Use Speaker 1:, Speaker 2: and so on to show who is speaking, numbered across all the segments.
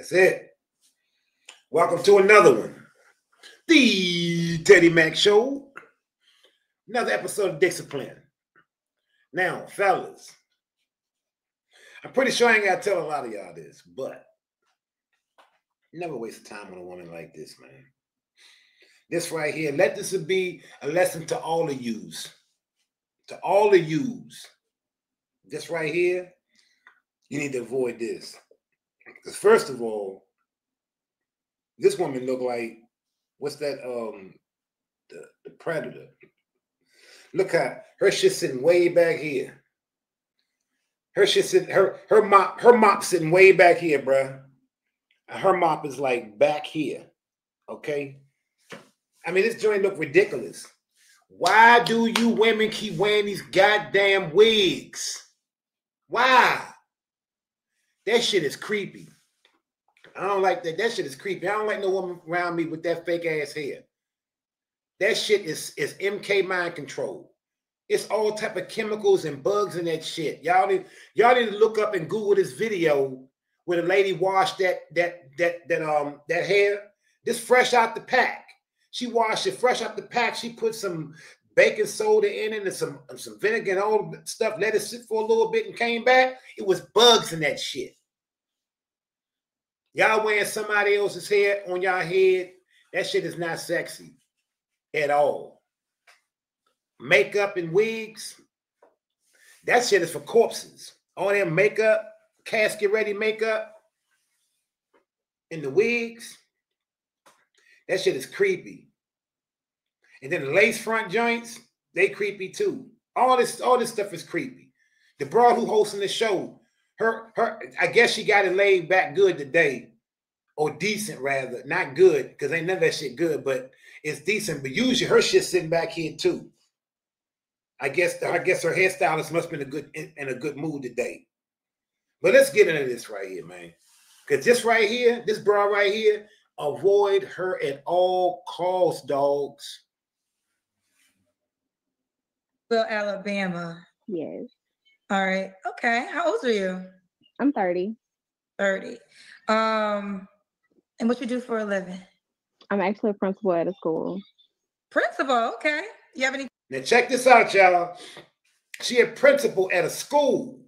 Speaker 1: That's it. Welcome to another one. The Teddy Mac Show. Another episode of DicKcipline. Now, fellas, I'm pretty sure I ain't got to tell a lot of y'all this, but never waste time on a woman like this, man. This right here, let this be a lesson to all of yous. To all of yous. This right here, you need to avoid this. Because first of all, this woman look like, what's that, the Predator. Look how her shit sitting way back here. Her shit sitting, her mop sitting way back here, bruh. Her mop is like back here. Okay? I mean, this joint look ridiculous. Why do you women keep wearing these goddamn wigs? Why? That shit is creepy. I don't like that. That shit is creepy. I don't like no woman around me with that fake ass hair. That shit is MK mind control. It's all type of chemicals and bugs in that shit. Y'all need to look up and Google this video where the lady washed that hair. This fresh out the pack. She washed it fresh out the pack. She put some baking soda in it and some vinegar and all the stuff. Let it sit for a little bit and came back. It was bugs in that shit. Y'all wearing somebody else's hair on y'all head, that shit is not sexy at all. Makeup and wigs, that shit is for corpses. All that makeup, casket ready makeup, and the wigs, that shit is creepy. And then the lace front joints, they creepy too. All this stuff is creepy. The broad who hosting the show, her, I guess she got it laid back good today, or decent rather, not good, because ain't none of that shit good, but it's decent. But usually her shit sitting back here too. I guess her hairstylist must have been in a good mood today. But let's get into this right here, man. Because this right here, this bra right here, avoid her at all costs, dogs.
Speaker 2: Well, Alabama.
Speaker 3: Yes.
Speaker 2: All right. Okay. How old are you?
Speaker 3: I'm 30.
Speaker 2: 30. And what you do for a living?
Speaker 3: I'm actually a principal at a school.
Speaker 2: Principal, okay. You have any?
Speaker 1: Now check this out, y'all. She a principal at a school.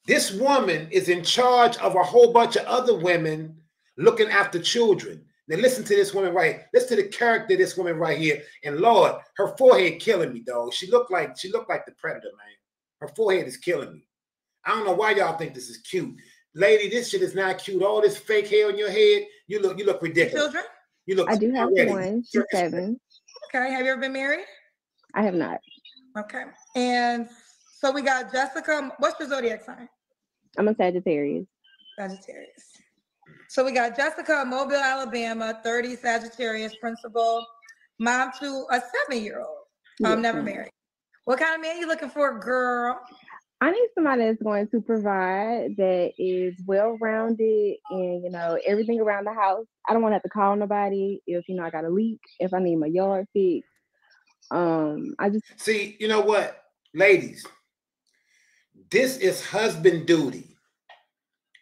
Speaker 1: This woman is in charge of a whole bunch of other women looking after children. Now listen to this woman right. Listen to the character of this woman right here. And Lord, her forehead killing me, dog. She looked like the Predator, man. Her forehead is killing me. I don't know why y'all think this is cute. Lady, this shit is not cute. All this fake hair on your head, you look ridiculous.
Speaker 2: Children?
Speaker 1: You look.
Speaker 3: I do have one. She's 7.
Speaker 2: Okay. Have you ever been married?
Speaker 3: I have not.
Speaker 2: Okay. And so we got Jessica. What's your zodiac sign?
Speaker 3: I'm a Sagittarius.
Speaker 2: Sagittarius. So we got Jessica, Mobile, Alabama, 30, Sagittarius, principal, mom to a 7-year-old.
Speaker 3: Yes,
Speaker 2: Never married. What kind of man you looking for, girl?
Speaker 3: I need somebody that's going to provide, that is well-rounded and, everything around the house. I don't want to have to call nobody if, I got a leak, if I need my yard fixed. I just
Speaker 1: see, you know what, ladies, this is husband duty.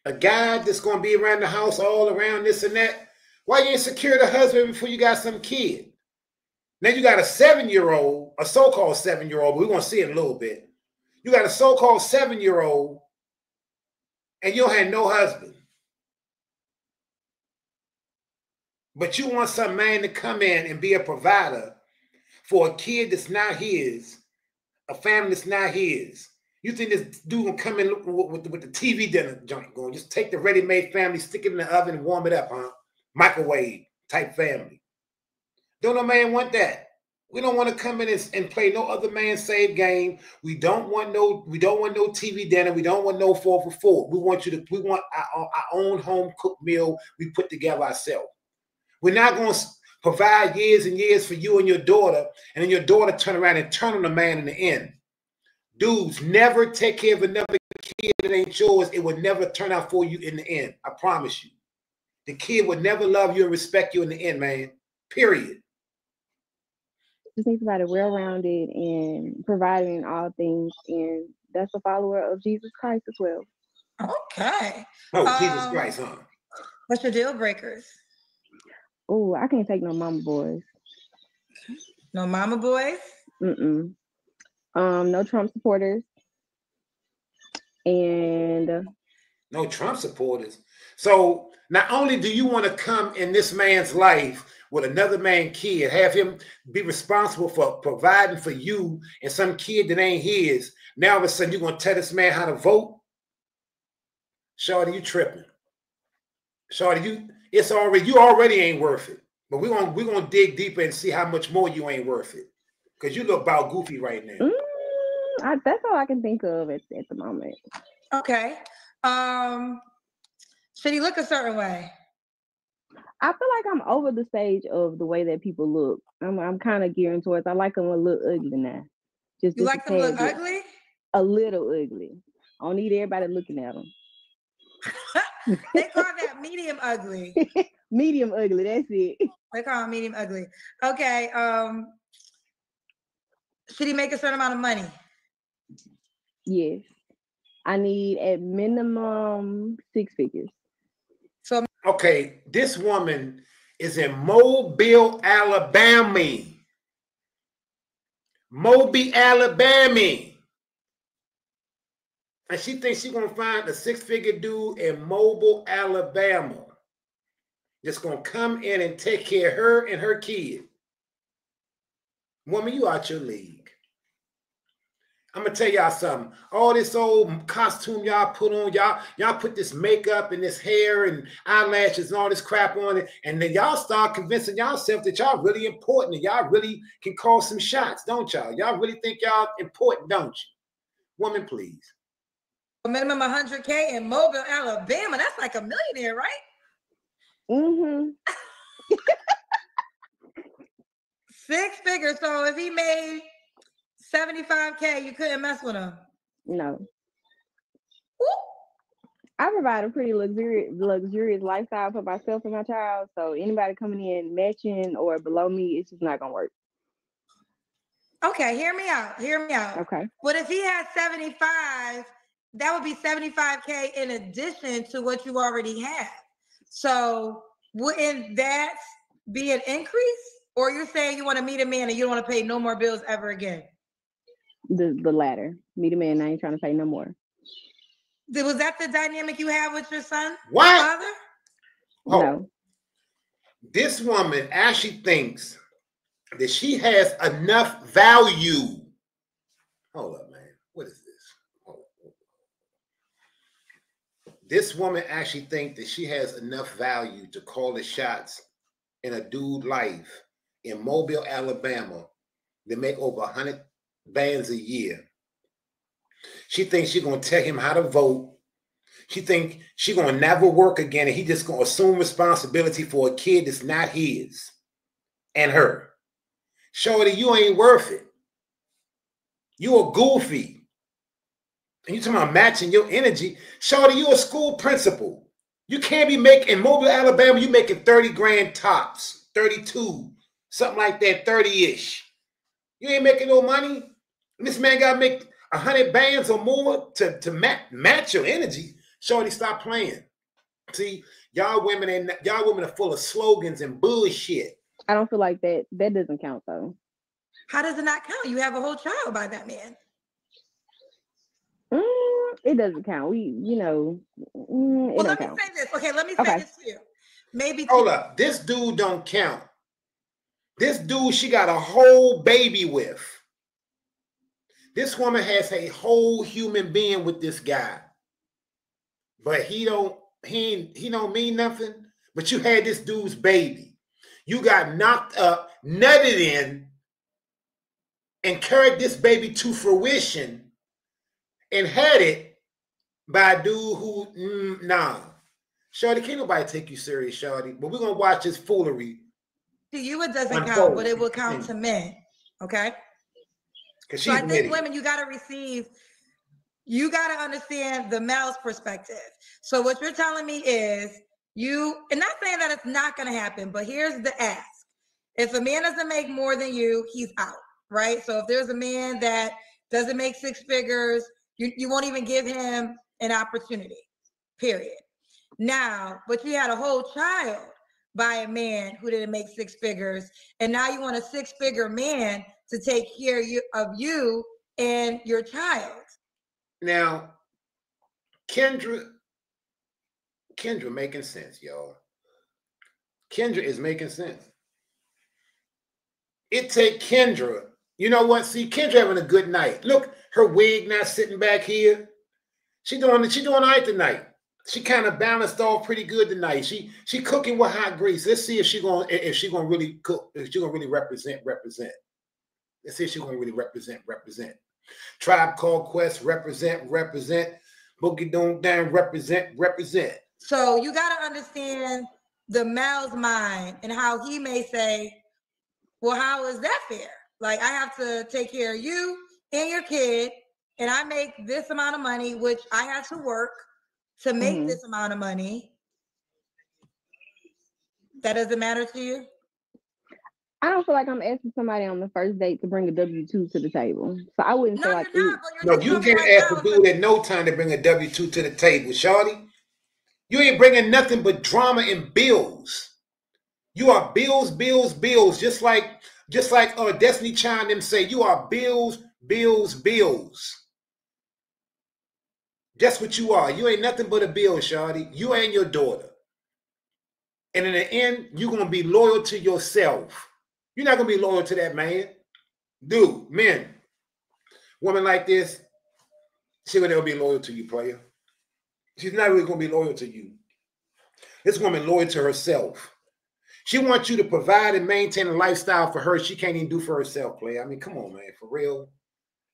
Speaker 1: A guy that's going to be around the house all around this and that. Why you ain't secure the husband before you got some kid? Now you got a 7-year-old, a so-called 7-year-old, but we're going to see it in a little bit. You got a so-called 7-year-old and you don't have no husband. But you want some man to come in and be a provider for a kid that's not his, a family that's not his. You think this dude gonna come in with the TV dinner joint going, just take the ready-made family, stick it in the oven and warm it up, huh? Microwave type family. Don't no man want that. We don't want to come in and play no other man's save game. We don't want no TV dinner. We don't want no 4 for 4. We want our own home cooked meal we put together ourselves. We're not going to provide years and years for you and your daughter, and then your daughter turn around and turn on the man in the end. Dudes, never take care of another kid that ain't yours. It will never turn out for you in the end. I promise you. The kid would never love you and respect you in the end, man. Period.
Speaker 3: just need somebody well-rounded and providing all things, and that's a follower of Jesus Christ as well.
Speaker 2: Okay.
Speaker 1: Oh, Jesus Christ, huh?
Speaker 2: What's your deal breakers?
Speaker 3: Oh, I can't take no mama boys.
Speaker 2: No mama boys?
Speaker 3: Mm-mm. No Trump supporters. And
Speaker 1: No Trump supporters. So not only do you want to come in this man's life with another man's kid, have him be responsible for providing for you and some kid that ain't his, now all of a sudden you're going to tell this man how to vote? Shorty, you tripping. Shorty, you already ain't worth it. But we're gonna dig deeper and see how much more you ain't worth it. Because you look about goofy right now.
Speaker 3: That's all I can think of at the moment.
Speaker 2: Okay. Should he look a certain way?
Speaker 3: I feel like I'm over the stage of the way that people look. I'm kind of gearing towards, I like them a little ugly now.
Speaker 2: You like them look ugly?
Speaker 3: A little ugly. I don't need everybody looking at them.
Speaker 2: They call that medium ugly.
Speaker 3: Medium ugly, that's it.
Speaker 2: They call it medium ugly. Okay. Should he make a certain amount of money?
Speaker 3: Yes. I need at minimum 6 figures.
Speaker 2: So
Speaker 1: okay, this woman is in Mobile, Alabama. Mobile, Alabama. And she thinks she's going to find a 6-figure dude in Mobile, Alabama that's going to come in and take care of her and her kid. Woman, you out your league. I'm going to tell y'all something. All this old costume y'all put on, y'all put this makeup and this hair and eyelashes and all this crap on it, and then y'all start convincing yourself that y'all really important and y'all really can call some shots, don't y'all? Y'all really think y'all important, don't you? Woman, please.
Speaker 2: Minimum 100K in Mobile, Alabama. That's like a millionaire, right?
Speaker 3: Mm-hmm.
Speaker 2: 6 figures. So if he made 75K, you couldn't mess with him.
Speaker 3: No.
Speaker 2: Woo.
Speaker 3: I provide a pretty luxurious lifestyle for myself and my child. So anybody coming in matching or below me, it's just not gonna work.
Speaker 2: Okay, hear me out.
Speaker 3: Okay.
Speaker 2: What if he had 75? That would be 75K in addition to what you already have. So wouldn't that be an increase? Or you're saying you want to meet a man and you don't want to pay no more bills ever again?
Speaker 3: The latter. Meet a man, I ain't trying to pay no more.
Speaker 2: Was that the dynamic you have with your son?
Speaker 1: What?
Speaker 2: Father?
Speaker 1: Oh,
Speaker 3: no.
Speaker 1: This woman actually thinks that she has enough value. Hold up, man. What is this? This woman actually thinks that she has enough value to call the shots in a dude's life in Mobile, Alabama, to make over 100 bands a year. She thinks she's going to tell him how to vote. She thinks she's going to never work again, and he just going to assume responsibility for a kid that's not his and her. Shorty, you ain't worth it. You a goofy. And you talking about matching your energy. Shorty, you a school principal. You can't be making, in Mobile, Alabama, you making 30 grand tops, 32, something like that, 30-ish. You ain't making no money. And this man got to make 100 bands or more to match your energy. Shorty, stop playing. See, y'all women are full of slogans and bullshit.
Speaker 3: I don't feel like that doesn't count though.
Speaker 2: How does it not count? You have a whole child by that man.
Speaker 3: It doesn't count. It don't
Speaker 2: let me
Speaker 3: count.
Speaker 2: say this. Okay, let me say this to you. Maybe
Speaker 1: hold up. This dude don't count. This dude she got a whole baby with. This woman has a whole human being with this guy. But he don't mean nothing. But you had this dude's baby. You got knocked up, nutted in, and carried this baby to fruition and had it by a dude who, nah. Shorty, can't nobody take you serious, Shorty. But we're going to watch this foolery.
Speaker 2: To you, it doesn't count, but it will count to men. Okay? So I think women, you got to understand the male's perspective. So what you're telling me is and not saying that it's not going to happen, but here's the ask. If a man doesn't make more than you, he's out, right? So if there's a man that doesn't make 6 figures, you won't even give him an opportunity, period. Now, but you had a whole child by a man who didn't make six figures, and now you want a six-figure man to take care of you and your child.
Speaker 1: Now, Kendra making sense, y'all. Kendra is making sense. It take Kendra. You know what? See, Kendra having a good night. Look, her wig not sitting back here. She doing all right tonight. She kind of balanced off pretty good tonight. She cooking with hot grease. Let's see if she gonna really cook. If she gonna really represent. Let's see if she gonna really represent. Tribe Called Quest represent. Boogie Doom Down represent.
Speaker 2: So you got to understand the male's mind and how he may say, well, how is that fair? Like, I have to take care of you and your kid, and I make this amount of money, which I have to work to make this amount of money. That doesn't matter to you?
Speaker 3: I don't feel like I'm asking somebody on the first date to bring a W-2 to the table. So I wouldn't say like,
Speaker 1: no, you can't ask a dude at no time to bring a W-2 to the table, shawty. You ain't bringing nothing but drama and bills. You are bills. Just like Destiny Child them say, you are bills. That's what you are. You ain't nothing but a bill, shawty. You and your daughter. And in the end, you're going to be loyal to yourself. You're not going to be loyal to that man. Dude, men, women like this, she would never be loyal to you, player. She's not really going to be loyal to you. This woman loyal to herself. She wants you to provide and maintain a lifestyle for her she can't even do for herself, player. I mean, come on, man, for real.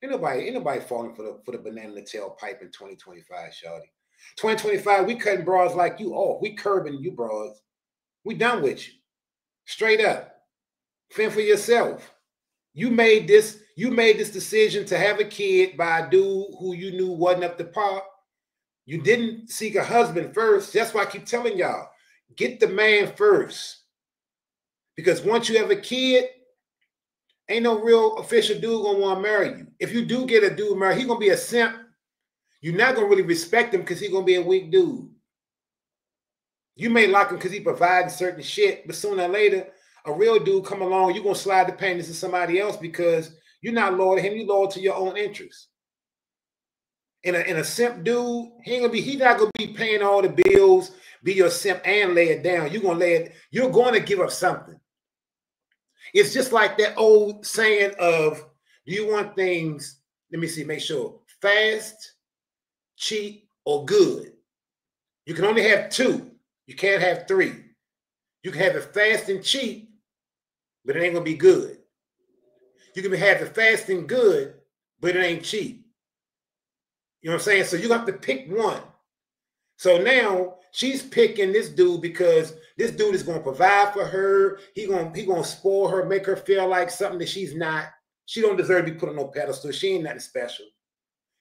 Speaker 1: Ain't nobody falling for the banana in the tailpipe in 2025, shawty. 2025, we cutting bras like you off. We curbing you bras. We done with you. Straight up. Fend for yourself. You made this decision to have a kid by a dude who you knew wasn't up to par. You didn't seek a husband first. That's why I keep telling y'all, get the man first. Because once you have a kid, ain't no real official dude gonna want to marry you. If you do get a dude married, he's gonna be a simp. You're not gonna really respect him because he's gonna be a weak dude. You may like him because he provides certain shit, but sooner or later, a real dude come along, you're gonna slide the payments to somebody else because you're not loyal to him, you're loyal to your own interests. In a simp dude, he's not gonna be paying all the bills, be your simp and lay it down. You're going to give up something. It's just like that old saying of, do you want things, let me see, make sure, fast, cheap, or good? You can only have two. You can't have three. You can have it fast and cheap, but it ain't going to be good. You can have it fast and good, but it ain't cheap. You know what I'm saying? So you have to pick one. So now she's picking this dude because this dude is going to provide for her. He gonna spoil her, make her feel like something that she's not. She don't deserve to be put on no pedestal. She ain't nothing special.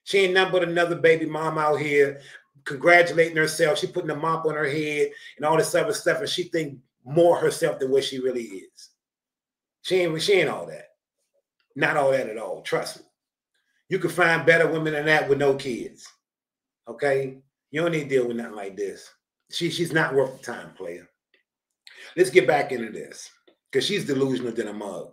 Speaker 1: She ain't nothing but another baby mom out here congratulating herself. She putting a mop on her head and all this other stuff, and she think more herself than what she really is. She ain't all that. Not all that at all. Trust me. You can find better women than that with no kids. Okay? You don't need to deal with nothing like this. She's not worth the time, player. Let's get back into this because she's delusional than a mug.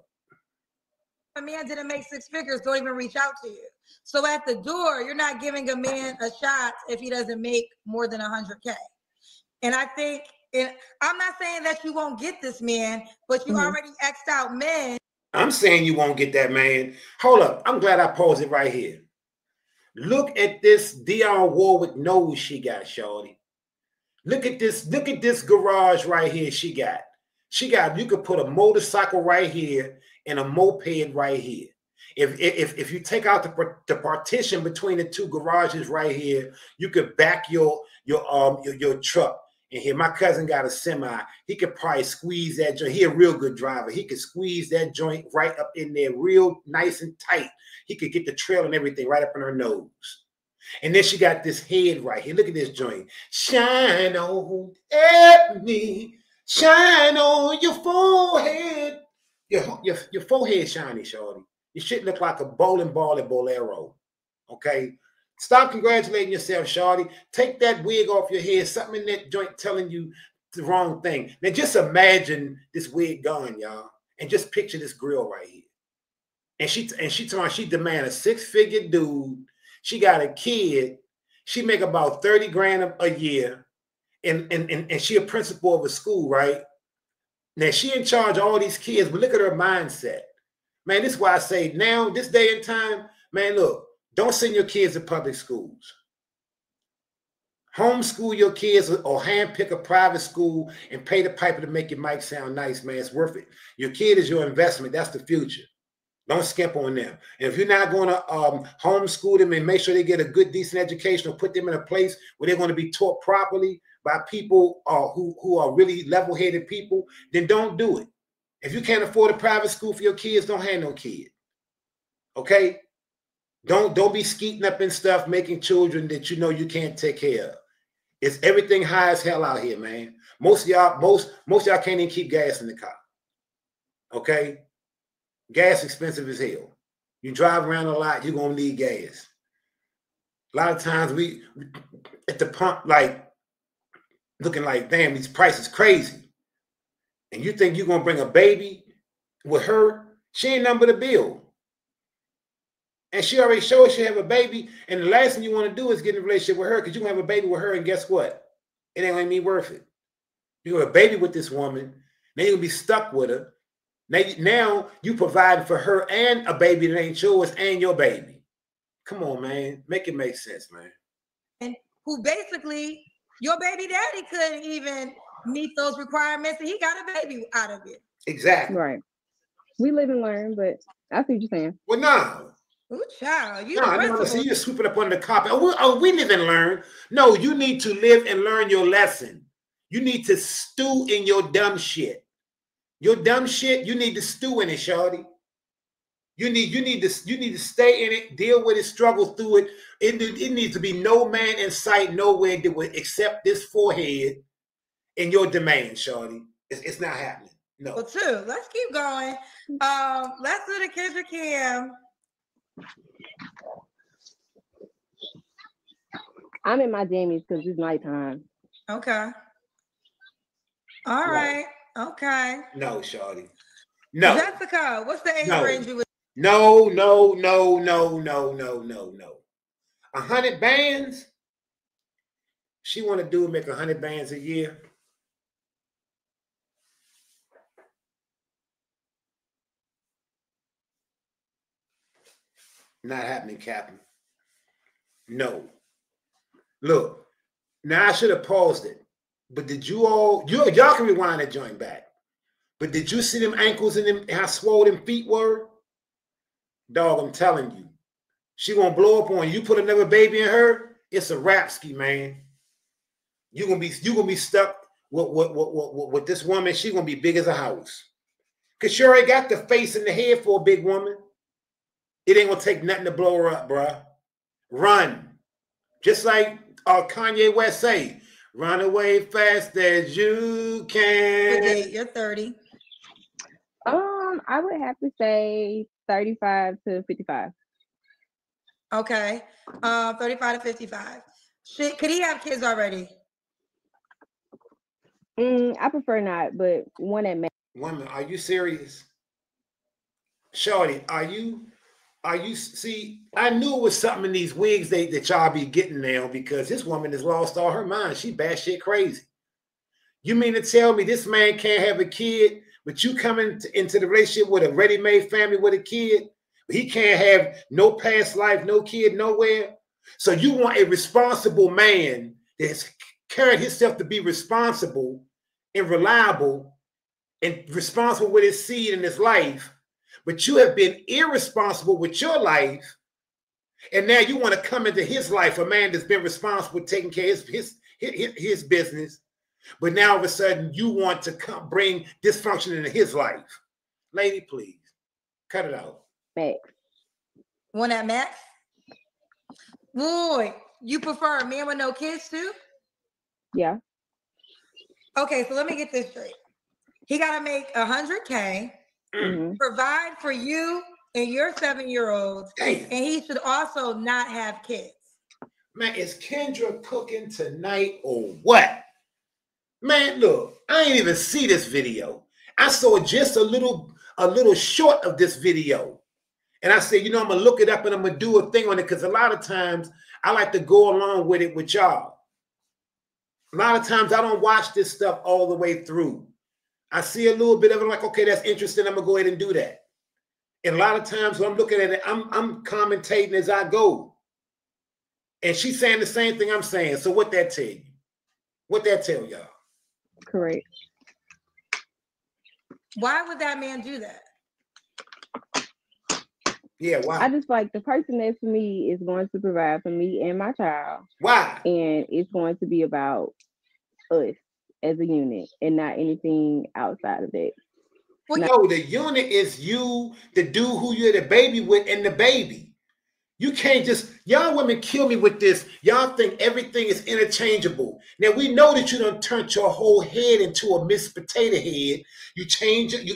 Speaker 2: A man didn't make six figures, don't even reach out to you. So at the door, you're not giving a man a shot if he doesn't make more than 100K. And I think, and I'm not saying that you won't get this man, but you already X'd out men.
Speaker 1: I'm saying you won't get that man. Hold up. I'm glad I paused it right here. Look at this Dionne Warwick nose she got, shawty. Look at this garage right here she got. You could put a motorcycle right here and a moped right here. If you take out the partition between the two garages right here, you could back your truck. And here, my cousin got a semi. He could probably squeeze that joint. He a real good driver. He could squeeze that joint right up in there real nice and tight. He could get the trail and everything right up in her nose. And then she got this head right here. Look at this joint. Shine on me. Shine on your forehead. Your forehead shiny, shorty. Your shit look like a bowling ball at Bolero. Okay? Stop congratulating yourself, shawty. Take that wig off your head. Something in that joint telling you the wrong thing. Now just imagine this wig gone, y'all, and just picture this girl right here. And she demand a 6-figure dude. She got a kid. She make about 30 grand a year, and she a principal of a school, right? Now she in charge of all these kids, but look at her mindset. Man, this is why I say now, this day and time, man, look, don't send your kids to public schools. Homeschool your kids or handpick a private school and pay the piper to make your mic sound nice, man. It's worth it. Your kid is your investment. That's the future. Don't skimp on them. And if you're not going to homeschool them and make sure they get a good, decent education or put them in a place where they're going to be taught properly by people who are really level-headed people, then don't do it. If you can't afford a private school for your kids, don't have no kid. Okay? Don't be skeeting up and stuff, making children that you know you can't take care of. It's everything high as hell out here, man. Most of y'all can't even keep gas in the car. Okay? Gas expensive as hell. You drive around a lot, you're gonna need gas. A lot of times we at the pump, like looking like, damn, these prices crazy. And you think you're gonna bring a baby with her? She ain't nothing but a bill. And she already showed she have a baby. And the last thing you want to do is get in a relationship with her because you're going to have a baby with her. And guess what? It ain't going to be worth it. You have a baby with this woman. Then you're going to be stuck with her. Now you provide for her and a baby that ain't yours and your baby. Come on, man. Make it make sense, man.
Speaker 2: And who basically, your baby daddy couldn't even meet those requirements and he got a baby out of it.
Speaker 1: Exactly.
Speaker 3: Right. We live and learn, but I see what you're saying.
Speaker 1: Well, no.
Speaker 2: Ooh, child.
Speaker 1: No, see, you sweep it up under the carpet. We live and learn. No, you need to live and learn your lesson. You need to stew in your dumb shit. Your dumb shit, you need to stew in it, shawty. You need to stay in it, deal with it, struggle through it. It needs to be no man in sight nowhere that would accept this forehead in your domain, shawty. It's not happening. No.
Speaker 2: Well, too. Let's keep going. Let's do the Kendra Cam.
Speaker 3: I'm in my jammies because it's nighttime.
Speaker 2: Okay. All right. Okay.
Speaker 1: No, shawty. No.
Speaker 2: Jessica, what's the age range you would?
Speaker 1: No. 100 bands? She want to do make 100 bands a year? Not happening, Captain. No. Look, now I should have paused it, but did y'all can rewind that joint back. But did you see them ankles and them how swole them feet were? Dog, I'm telling you, she gonna blow up on you. You put another baby in her, it's a rap ski, man. You gonna be stuck with this woman. She gonna be big as a house. Cause she already got the face and the head for a big woman. It ain't gonna take nothing to blow her up, bruh. Run. Just like Kanye West say, run away fast as you can.
Speaker 2: Okay, you're 30.
Speaker 3: I would have to say 35 to 55.
Speaker 2: Okay. 35 to 55. Could he have kids already?
Speaker 3: I prefer not, but one at max.
Speaker 1: Woman, are you serious? Shorty, are you see, I knew it was something in these wigs that y'all be getting now because this woman has lost all her mind. She batshit crazy. You mean to tell me this man can't have a kid, but you coming into the relationship with a ready-made family with a kid, but he can't have no past life, no kid, nowhere? So you want a responsible man that's carried himself to be responsible and reliable and responsible with his seed and his life, but you have been irresponsible with your life, and now you want to come into his life, a man that's been responsible taking care of his business, but now all of a sudden you want to bring dysfunction into his life. Lady, please, cut it out.
Speaker 3: Max.
Speaker 2: One at max? Boy, you prefer a man with no kids too?
Speaker 3: Yeah.
Speaker 2: Okay, so let me get this straight. He got to make 100K.
Speaker 3: Mm-hmm.
Speaker 2: Provide for you and your 7-year-olds, and he should also not have kids.
Speaker 1: Man, is Kendra cooking tonight or what? Man, look, I ain't even see this video. I saw just a little short of this video. And I said, I'm going to look it up and I'm going to do a thing on it because a lot of times I like to go along with it with y'all. A lot of times I don't watch this stuff all the way through. I see a little bit of it like, okay, that's interesting. I'm going to go ahead and do that. And a lot of times when I'm looking at it, I'm commentating as I go. And she's saying the same thing I'm saying. So what that tell you? What that tell y'all?
Speaker 3: Correct.
Speaker 2: Why would that man do that?
Speaker 1: Yeah, why?
Speaker 3: I just like the person that's for me is going to provide for me and my child.
Speaker 1: Why?
Speaker 3: And it's going to be about us as a unit and not anything outside of that.
Speaker 1: Well, no, the unit is you, the dude who you're the baby with, and the baby. You can't just, y'all women kill me with this. Y'all think everything is interchangeable. Now, we know that you done turned your whole head into a Miss Potato Head. You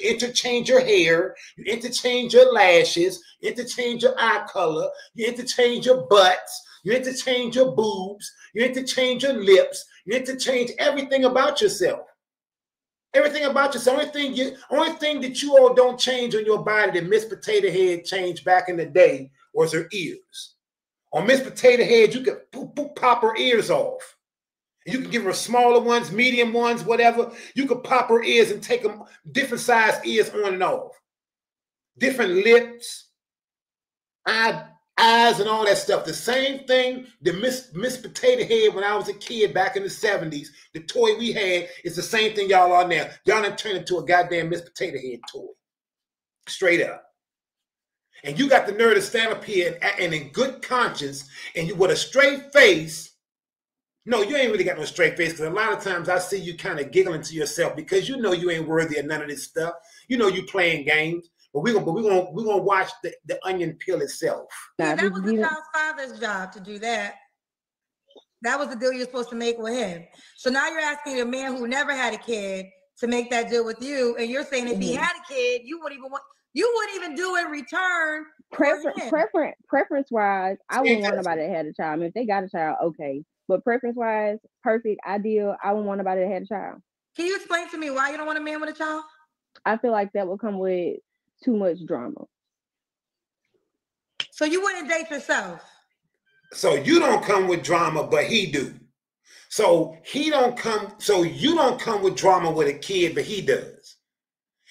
Speaker 1: interchange your hair, you interchange your lashes, you interchange your eye color, you interchange your butts, you interchange your boobs, you interchange your lips, you interchange everything about yourself. Everything about yourself. Only thing that you all don't change on your body that Miss Potato Head changed back in the day was her ears. On Miss Potato Head, you could pop her ears off. You can give her smaller ones, medium ones, whatever. You could pop her ears and take them different size ears on and off. Different lips, eyes, and all that stuff. The same thing that Miss Potato Head when I was a kid back in the 70s, the toy we had is the same thing y'all are now. Y'all done turned into a goddamn Miss Potato Head toy. Straight up. And you got the nerve to stand up here and in good conscience, and you with a straight face. No, you ain't really got no straight face, because a lot of times I see you kind of giggling to yourself because you know you ain't worthy of none of this stuff. You know you playing games, but we're gonna watch the onion peel itself.
Speaker 2: Yeah, that was the child's father's job to do that. That was the deal you're supposed to make with him. So now you're asking a man who never had a kid to make that deal with you, and you're saying if he had a kid, you wouldn't even do in return.
Speaker 3: Preference wise, I wouldn't want nobody that had a child. I mean, if they got a child, okay. But preference wise, perfect, ideal, I wouldn't want nobody that had a child.
Speaker 2: Can you explain to me why you don't want a man with a child?
Speaker 3: I feel like that would come with too much drama.
Speaker 2: So you wouldn't date yourself?
Speaker 1: So you don't come with drama, but he do. So you don't come with drama with a kid, but he does.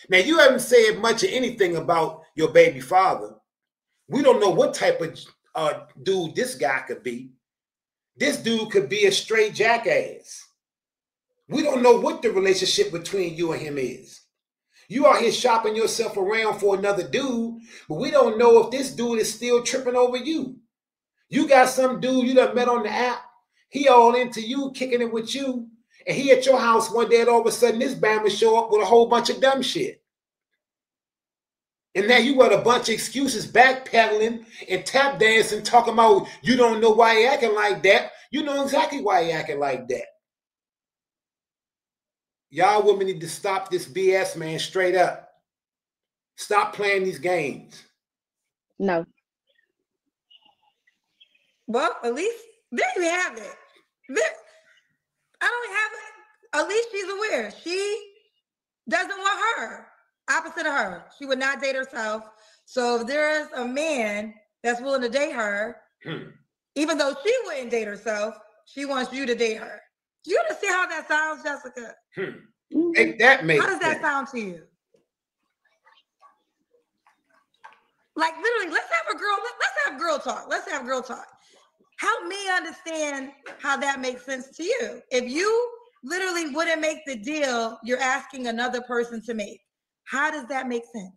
Speaker 1: Now, you haven't said much of anything about your baby father. We don't know what type of dude this guy could be. This dude could be a straight jackass. We don't know what the relationship between you and him is. You out here shopping yourself around for another dude, but we don't know if this dude is still tripping over you. You got some dude you done met on the app. He all into you, kicking it with you. And he at your house one day and all of a sudden this bama show up with a whole bunch of dumb shit. And now you got a bunch of excuses, backpedaling and tap dancing, talking about you don't know why he acting like that. You know exactly why he acting like that. Y'all women need to stop this BS, man, straight up. Stop playing these games.
Speaker 3: No.
Speaker 2: Well, at least there you have it. I don't have it. At least she's aware. She doesn't want her. Opposite of her. She would not date herself. So if there's a man that's willing to date her, even though she wouldn't date herself, she wants you to date her. Do you understand how that sounds, Jessica?
Speaker 1: Make that make
Speaker 2: How does that sound to you? Like literally, let's have girl talk. Let's have girl talk. Help me understand how that makes sense to you. If you literally wouldn't make the deal you're asking another person to make, how does that make sense?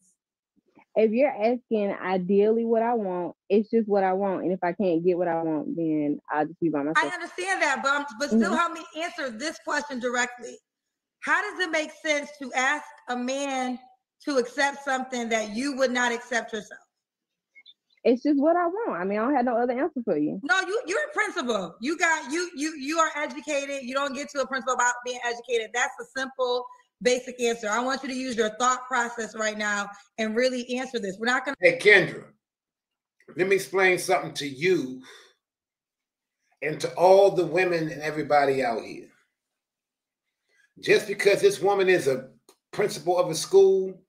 Speaker 3: If you're asking ideally what I want, it's just what I want. And if I can't get what I want, then I'll just be by myself.
Speaker 2: I understand that, but still help me answer this question directly. How does it make sense to ask a man to accept something that you would not accept yourself?
Speaker 3: It's just what I want. I mean, I don't have no other answer for you.
Speaker 2: No, you're a principal. You are educated. You don't get to a principal about being educated. That's a simple, basic answer. I want you to use your thought process right now and really answer this. We're not going to.
Speaker 1: Hey, Kendra, let me explain something to you And to all the women and everybody out here, just because this woman is a principal of a school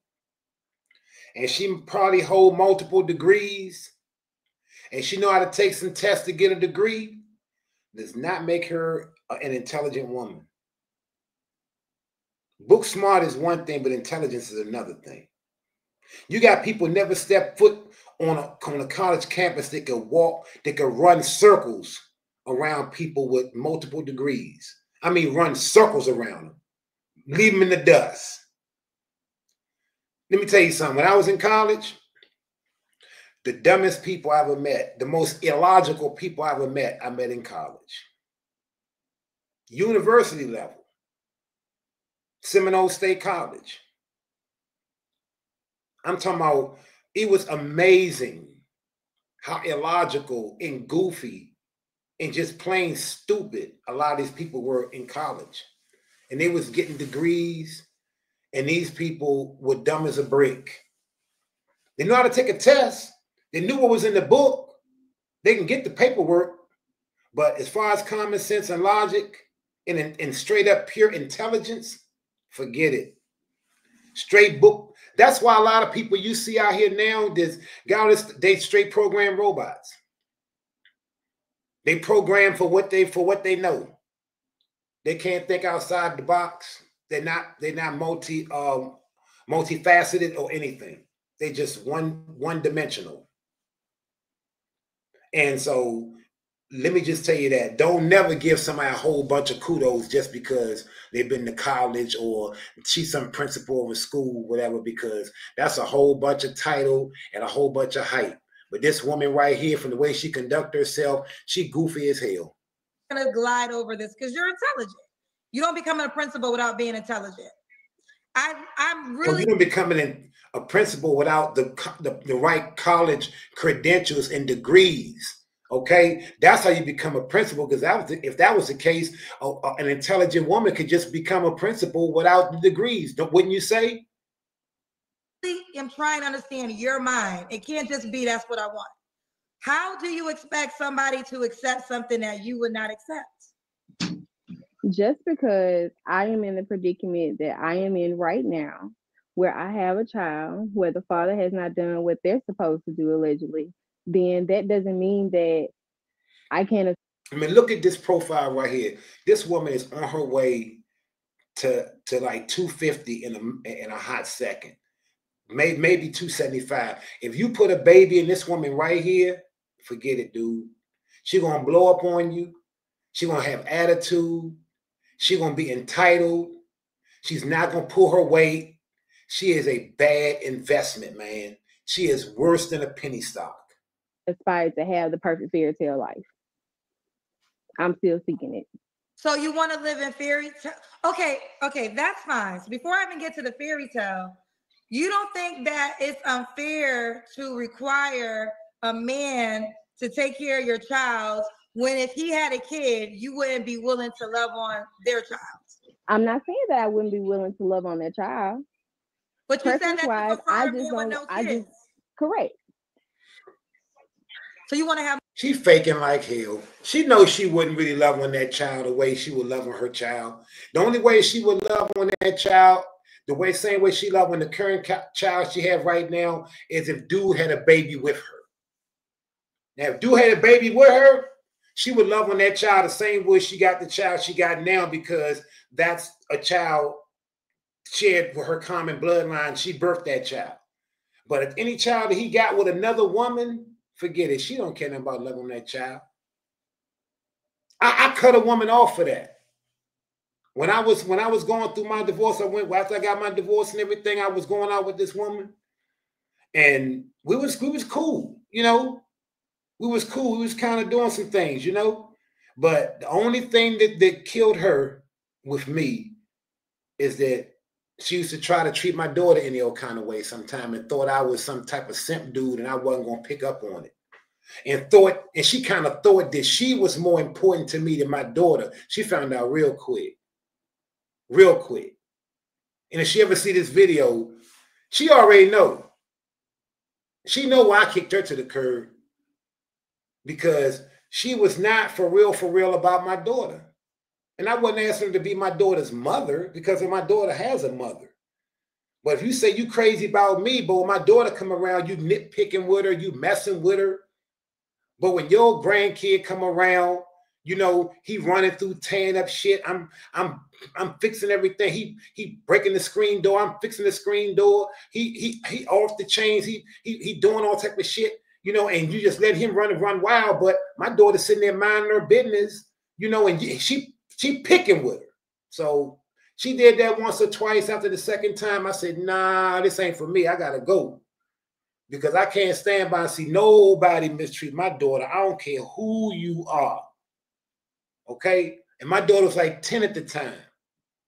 Speaker 1: and she probably hold multiple degrees and she know how to take some tests to get a degree, does not make her an intelligent woman. Book smart is one thing, but intelligence is another thing. You got people never step foot on a college campus that could walk, that could run circles around people with multiple degrees. I mean, run circles around them, leave them in the dust. Let me tell you something. When I was in college, the dumbest people I ever met, the most illogical people I ever met, I met in college. University level. Seminole State College. I'm talking about, it was amazing how illogical and goofy and just plain stupid a lot of these people were in college. And they was getting degrees, and these people were dumb as a brick. They know how to take a test. They knew what was in the book. They can get the paperwork. But as far as common sense and logic and straight up pure intelligence, forget it. Straight book. That's why a lot of people you see out here now, they straight program robots. They program for what they know. They can't think outside the box. They're not multifaceted or anything. They just one dimensional. And so let me just tell you that. Don't never give somebody a whole bunch of kudos just because they've been to college or she's some principal of a school, whatever, because that's a whole bunch of title and a whole bunch of hype. But this woman right here, from the way she conducts herself, she goofy as hell.
Speaker 2: I'm going to glide over this because you're intelligent. You don't become a principal without being intelligent. I'm really...
Speaker 1: Well, you don't becoming a principal without the right college credentials and degrees. Okay, that's how you become a principal. Because if that was the case, an intelligent woman could just become a principal without the degrees. Wouldn't you say?
Speaker 2: I'm trying to understand your mind. It can't just be that's what I want. How do you expect somebody to accept something that you would not accept?
Speaker 3: Just because I am in the predicament that I am in right now, where I have a child, where the father has not done what they're supposed to do, allegedly, then that doesn't mean that I can't.
Speaker 1: I mean, look at this profile right here. This woman is on her way to like 250 in a hot second, maybe 275. If you put a baby in this woman right here, forget it, dude. She's gonna blow up on you. She's gonna have attitude. She's gonna be entitled. She's not gonna pull her weight. She is a bad investment, man. She is worse than a penny stock.
Speaker 3: Aspired to have the perfect fairy tale life. I'm still seeking it.
Speaker 2: So you want to live in fairy tale? Okay, that's fine. So before I even get to the fairy tale, you don't think that it's unfair to require a man to take care of your child when if he had a kid, you wouldn't be willing to love on their child?
Speaker 3: I'm not saying that I wouldn't be willing to love on their child.
Speaker 2: But you said that you prefer men with no kids.
Speaker 3: Correct.
Speaker 2: So you want to have...
Speaker 1: She faking like hell. She knows she wouldn't really love on that child the way she would love on her child. The only way she would love on that child, same way she love on the current child she have right now, is if dude had a baby with her. Now, if dude had a baby with her, she would love on that child the same way she got the child she got now, because that's a child shared with her common bloodline. She birthed that child. But if any child that he got with another woman, forget it. She don't care nothing about loving that child. I cut a woman off for that. When I was going through my divorce, after I got my divorce and everything, I was going out with this woman, and we was cool, you know. We was cool. We was kind of doing some things, you know. But the only thing that killed her with me is that she used to try to treat my daughter any old kind of way sometime and thought I was some type of simp dude and I wasn't going to pick up on it. And she kind of thought that she was more important to me than my daughter. She found out real quick. Real quick. And if she ever see this video, she already know. She know why I kicked her to the curb. Because she was not for real about my daughter. And I wasn't asking her to be my daughter's mother because my daughter has a mother. But if you say you crazy about me, but when my daughter come around, you nitpicking with her, you messing with her. But when your grandkid come around, you know, he running through, tearing up shit. I'm fixing everything. He breaking the screen door. I'm fixing the screen door. He off the chains. He doing all type of shit, you know, and you just let him run wild. But my daughter's sitting there minding her business, you know, and she picking with her. So she did that once or twice. After the second time, I said, nah, this ain't for me. I gotta go. Because I can't stand by and see nobody mistreat my daughter. I don't care who you are. Okay? And my daughter was like 10 at the time.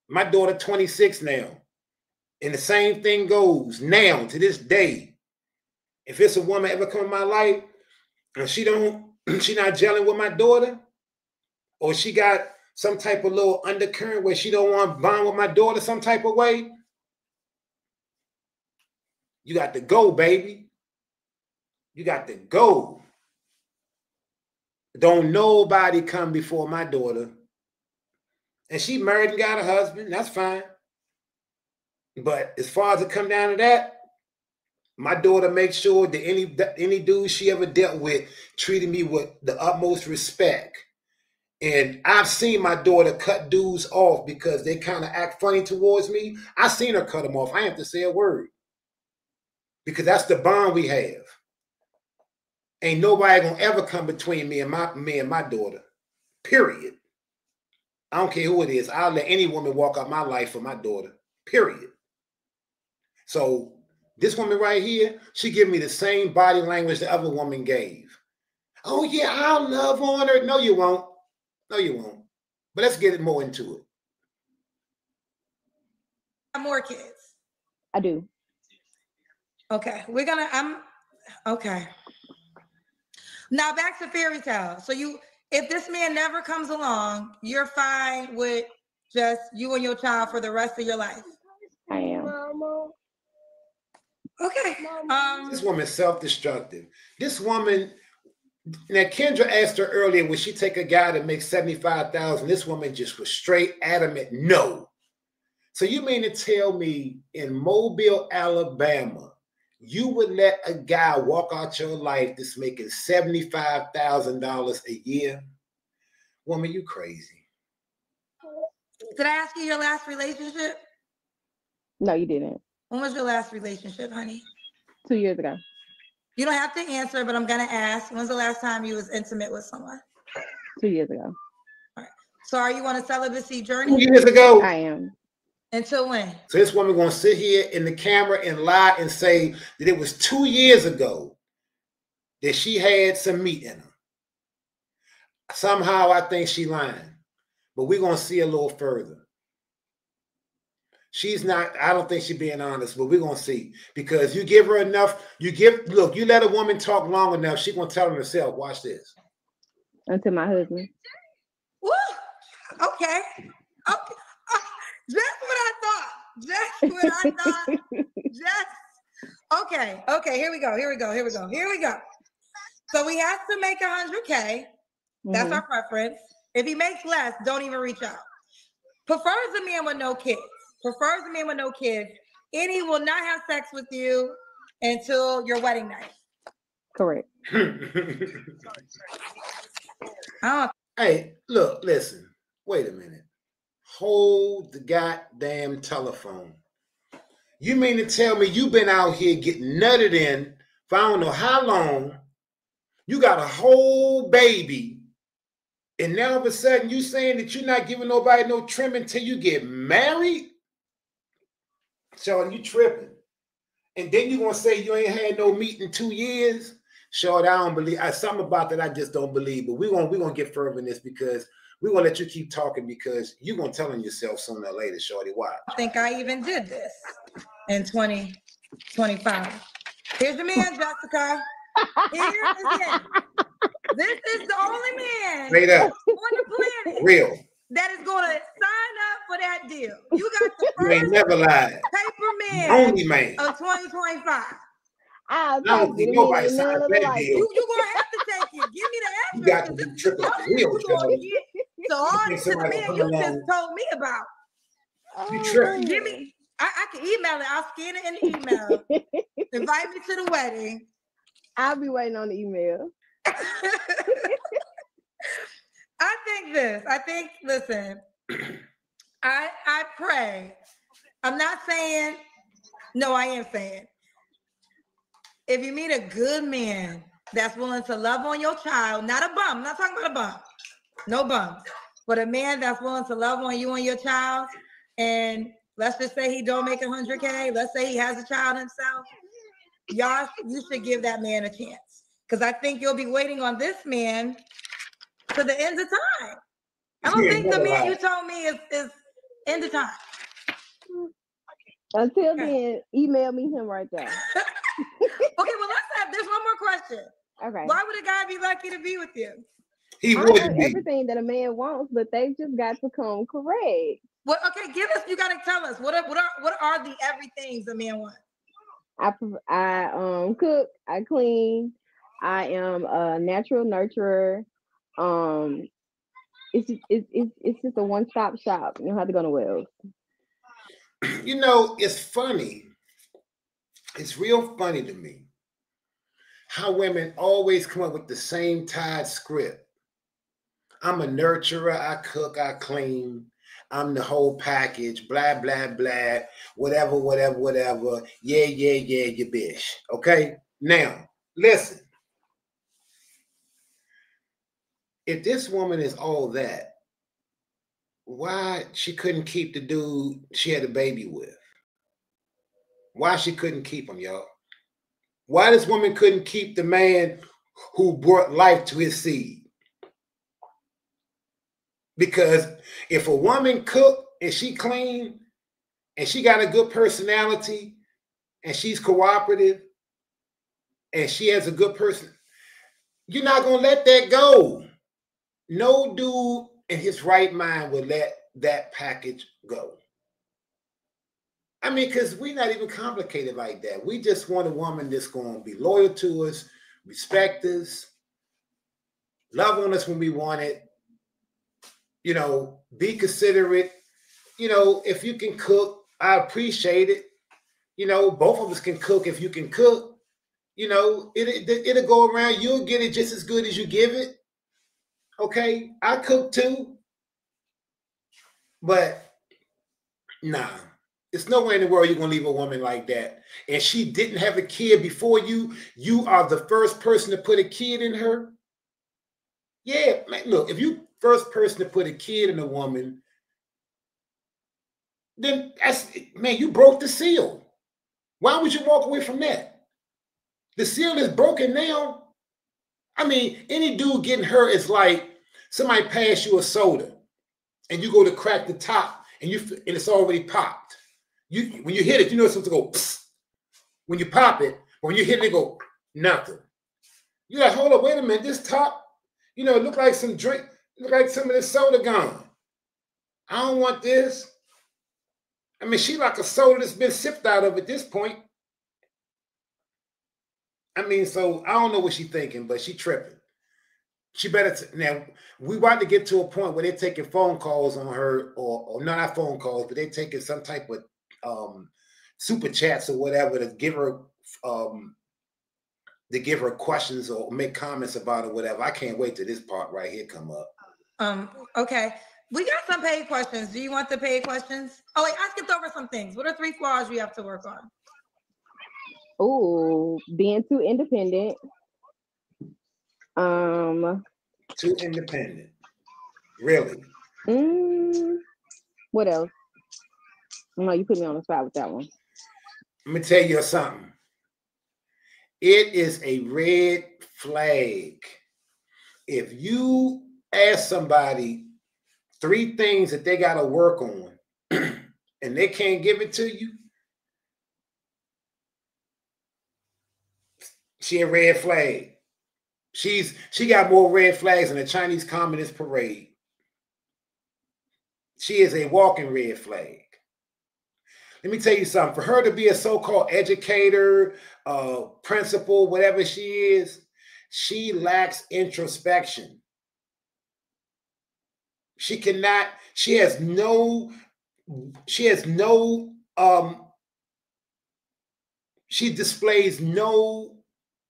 Speaker 1: My daughter 26 now. And the same thing goes now to this day. If it's a woman ever come in my life and she not gelling with my daughter, or she got some type of little undercurrent where she don't want to bond with my daughter some type of way, you got to go, baby. You got to go. Don't nobody come before my daughter. And she married and got a husband. That's fine. But as far as it come down to that, my daughter makes sure that any dude she ever dealt with treated me with the utmost respect. And I've seen my daughter cut dudes off because they kind of act funny towards me. I seen her cut them off. I have to say a word. Because that's the bond we have. Ain't nobody gonna ever come between me and my daughter. Period. I don't care who it is. I'll let any woman walk out my life for my daughter. Period. So this woman right here, she give me the same body language the other woman gave. Oh yeah, I'll love on her. No, you won't. No, you won't. But let's get more into it.
Speaker 2: More kids.
Speaker 3: I do.
Speaker 2: Okay, okay. Now back to fairy tale. So if this man never comes along, you're fine with just you and your child for the rest of your life.
Speaker 3: I am.
Speaker 2: Okay.
Speaker 1: This woman's self-destructive. This woman, now Kendra asked her earlier, would she take a guy that makes $75,000? This woman just was straight adamant, no. So you mean to tell me in Mobile, Alabama, you would let a guy walk out your life that's making $75,000 a year? Woman, you crazy.
Speaker 2: Did I ask you your last relationship?
Speaker 3: No, you didn't.
Speaker 2: When was your last relationship, honey?
Speaker 3: 2 years ago.
Speaker 2: You don't have to answer, but I'm going to ask. When's the last time you was intimate with someone?
Speaker 3: 2 years ago.
Speaker 2: All right. So are you on a celibacy journey?
Speaker 1: 2 years ago?
Speaker 3: I am.
Speaker 2: Until when? So
Speaker 1: this woman going to sit here in the camera and lie and say that it was 2 years ago that she had some meat in her. Somehow I think she lying. But we're going to see a little further. She's not, I don't think she's being honest, but we're going to see. Because you give her enough, you let a woman talk long enough, she's going to tell herself, watch this.
Speaker 3: Until my husband.
Speaker 2: Woo! Okay. Just what I thought. Okay, here we go. So we have to make 100K. That's our preference. If he makes less, don't even reach out. Prefers a man with no kids. And he will not have sex with you until your wedding night.
Speaker 3: Correct.
Speaker 1: Hey, look, listen. Wait a minute. Hold the goddamn telephone. You mean to tell me you've been out here getting nutted in for I don't know how long? You got a whole baby, and now all of a sudden you saying that you're not giving nobody no trim until you get married? Shorty, you tripping. And then you're going to say you ain't had no meat in 2 years? Shorty, I don't believe. Something about that I just don't believe. But we're going to get further in this because we're going to let you keep talking because you're going to tell on yourself sooner or later, Shorty. Why?
Speaker 2: I think I even did this in 2025. Here's the man, Jessica. Here is him. This is the only man
Speaker 1: Straight up.
Speaker 2: on the planet.
Speaker 1: Real.
Speaker 2: That is going to sign up for that deal. You got the
Speaker 1: You ain't never lied.
Speaker 2: paper man
Speaker 1: Only man
Speaker 2: of 2025.
Speaker 1: I don't think nobody signed that deal.
Speaker 2: You're going to have to take it. Give me the
Speaker 1: You
Speaker 2: mattress
Speaker 1: got to
Speaker 2: because
Speaker 1: be
Speaker 2: this is
Speaker 1: tripping
Speaker 2: the
Speaker 1: for
Speaker 2: closest
Speaker 1: real,
Speaker 2: you gonna
Speaker 1: Charlie.
Speaker 2: get to all
Speaker 1: You think
Speaker 2: to the
Speaker 1: somebody
Speaker 2: man
Speaker 1: come
Speaker 2: you just
Speaker 1: along?
Speaker 2: told me about.
Speaker 1: You
Speaker 3: Oh,
Speaker 1: tripping?
Speaker 2: Give me. I can email it. I'll scan it in the email. Invite me to the wedding.
Speaker 3: I'll be waiting on the email.
Speaker 2: I think, listen, I pray. I'm not saying, no, I am saying, if you meet a good man that's willing to love on your child, not a bum, I'm not talking about a bum, no bums, but a man that's willing to love on you and your child, and let's just say he don't make 100K, let's say he has a child himself, you should give that man a chance. Because I think you'll be waiting on this man to the end of time. I don't think the man you told me is end of time.
Speaker 3: Until then, email me him right there.
Speaker 2: Okay, well, there's one more question.
Speaker 3: Okay.
Speaker 2: Why would a guy be lucky to be with you?
Speaker 1: He
Speaker 3: I
Speaker 1: would
Speaker 3: am
Speaker 1: be.
Speaker 3: everything that a man wants, but they just got to come correct.
Speaker 2: Well, okay, you gotta tell us what are the everythings a man wants?
Speaker 3: I cook, I clean, I am a natural nurturer. It's just a one-stop shop. You don't have to go nowhere else.
Speaker 1: You know, it's funny. It's real funny to me how women always come up with the same tied script. I'm a nurturer, I cook, I clean, I'm the whole package, blah, blah, blah, whatever, whatever, whatever. Yeah, you bitch. Okay? Now, listen. If this woman is all that, why she couldn't keep the dude she had a baby with? Why she couldn't keep him, y'all? Why this woman couldn't keep the man who brought life to his seed? Because if a woman cook and she clean and she got a good personality and she's cooperative and she has a good person, you're not going to let that go. No dude in his right mind would let that package go. I mean, because we're not even complicated like that. We just want a woman that's going to be loyal to us, respect us, love on us when we want it, you know, be considerate. You know, if you can cook, I appreciate it. You know, both of us can cook if you can cook. You know, it'll go around. You'll get it just as good as you give it. Okay? I cook too. But nah. There's nowhere in the world you're going to leave a woman like that. And she didn't have a kid before you. You are the first person to put a kid in her. Yeah, man, look, if you first person to put a kid in a woman, then man, you broke the seal. Why would you walk away from that? The seal is broken now. I mean, any dude getting hurt is like somebody pass you a soda and you go to crack the top and it's already popped. When you hit it, you know it's supposed to go psst. When you pop it, but when you hit it, it go nothing. You're like, hold up, wait a minute, this top, you know, it look like some drink, look like some of this soda gone. I don't want this. I mean, she like a soda that's been sipped out of at this point. I mean, so I don't know what she's thinking, but she tripping. She better now. We want to get to a point where they're taking phone calls on her, or not phone calls, but they're taking some type of super chats or whatever to give her questions or make comments about it, whatever. I can't wait till this part right here come up.
Speaker 2: Okay. We got some paid questions. Do you want the paid questions? Oh, wait, I skipped over some things. What are 3 flaws we have to work on?
Speaker 3: Oh, being too independent.
Speaker 1: Too independent. Really?
Speaker 3: What else? No, you put me on the spot with that one.
Speaker 1: Let me tell you something. It is a red flag. If you ask somebody 3 things that they got to work on and they can't give it to you, she a red flag. She got more red flags than the Chinese Communist parade. She is a walking red flag. Let me tell you something. For her to be a so-called educator, principal, whatever she is, She lacks introspection. She has no, she displays no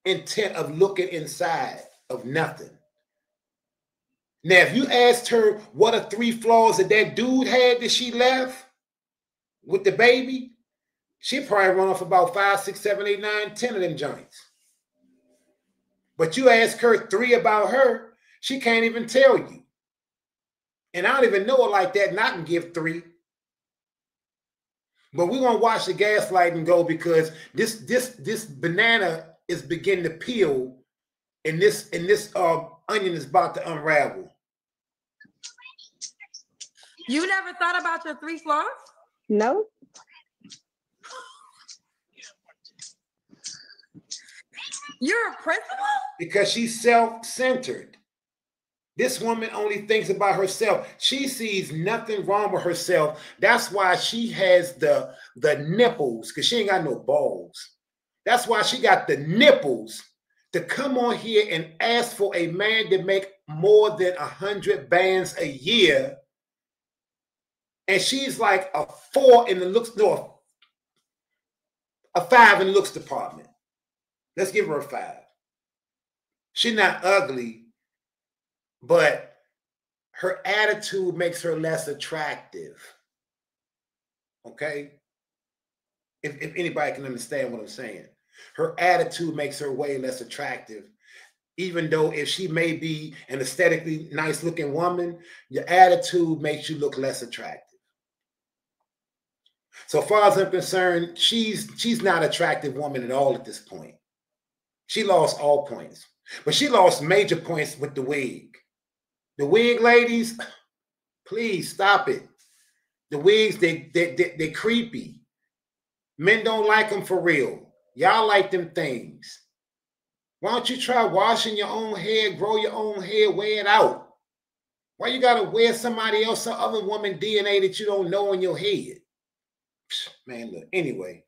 Speaker 1: intent of looking inside of nothing. Now, if you asked her what are 3 flaws that dude had that she left with the baby, she'd probably run off about 5, 6, 7, 8, 9, 10 of them joints. But you ask her 3 about her, she can't even tell you. And I don't even know her like that, and I can give 3. But we're gonna watch the gaslighting go, because this banana is beginning to peel, and this onion is about to unravel.
Speaker 2: You never thought about your 3 flaws?
Speaker 3: No.
Speaker 2: You're a principal?
Speaker 1: Because she's self-centered. This woman only thinks about herself. She sees nothing wrong with herself. That's why she has the nipples, because she ain't got no balls. That's why she got the nipples to come on here and ask for a man to make more than 100 bands a year. And she's like a 4 in the looks, no, a 5 in the looks department. Let's give her a 5. She's not ugly, but her attitude makes her less attractive. Okay? If anybody can understand what I'm saying. Her attitude makes her way less attractive. Even though if she may be an aesthetically nice looking woman, your attitude makes you look less attractive. So far as I'm concerned, she's not an attractive woman at all at this point. She lost all points. But she lost major points with the wig. The wig ladies, please stop it. The wigs, they're creepy. Men don't like them for real. Y'all like them things. Why don't you try washing your own hair, grow your own hair, wear it out? Why you gotta wear somebody else, some other woman DNA that you don't know in your head? Man, look, anyway,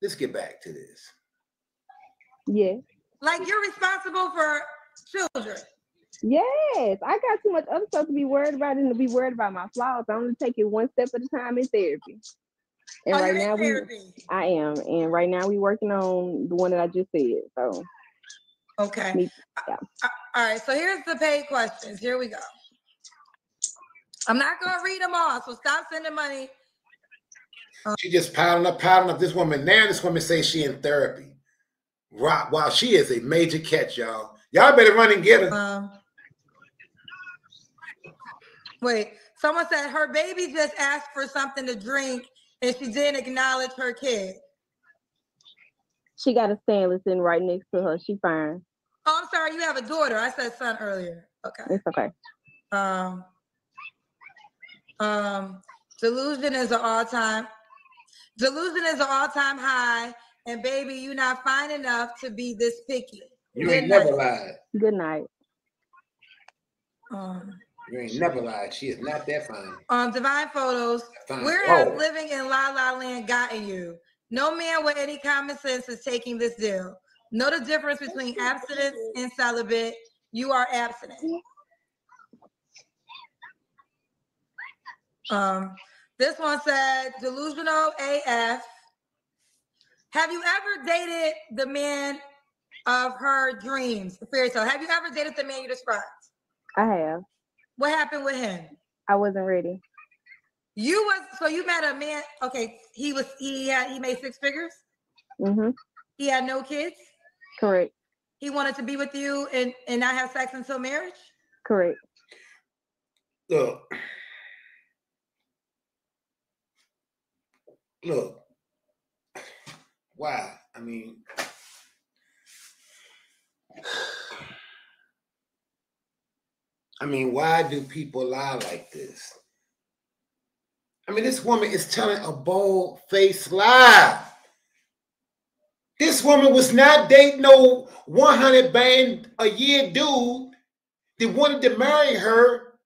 Speaker 1: let's get back to this.
Speaker 3: Yeah.
Speaker 2: Like, you're responsible for children.
Speaker 3: Yes. I got too much other stuff to be worried about than to be worried about my flaws. I'm going to take it one step at a time in therapy. And right now I am. And right now we working on the one that I just said. So
Speaker 2: okay.
Speaker 3: Yeah.
Speaker 2: All right. So here's the paid questions. Here we go. I'm not gonna read them all, so stop sending money.
Speaker 1: She just piling up this woman. Now this woman says she in therapy. Wow, she is a major catch, y'all. Y'all better run and get her.
Speaker 2: Wait, someone said her baby just asked for something to drink and she didn't acknowledge her kid.
Speaker 3: She got a Stanley sitting right next to her. She fine.
Speaker 2: Oh, I'm sorry. You have a daughter. I said son earlier. Okay.
Speaker 3: It's okay.
Speaker 2: Delusion is an all-time high, and baby, you're not fine enough to be this picky.
Speaker 1: You ain't never lied.
Speaker 3: Good night.
Speaker 1: You ain't never lied. She is not that fine.
Speaker 2: Divine Photos. Where has living in La La Land gotten you? No man with any common sense is taking this deal. Know the difference between abstinence and celibate. You are abstinent. This one said, delusional AF. Have you ever dated the man of her dreams? Fairy tale. Have you ever dated the man you described?
Speaker 3: I have.
Speaker 2: What happened with him?
Speaker 3: I wasn't ready.
Speaker 2: So you met a man. Okay, he made 6 figures.
Speaker 3: Mm-hmm.
Speaker 2: He had no kids.
Speaker 3: Correct.
Speaker 2: He wanted to be with you and not have sex until marriage.
Speaker 3: Correct.
Speaker 1: Look. Wow. I mean, why do people lie like this? I mean, this woman is telling a bold-faced lie. This woman was not dating no 100 band a year dude that wanted to marry her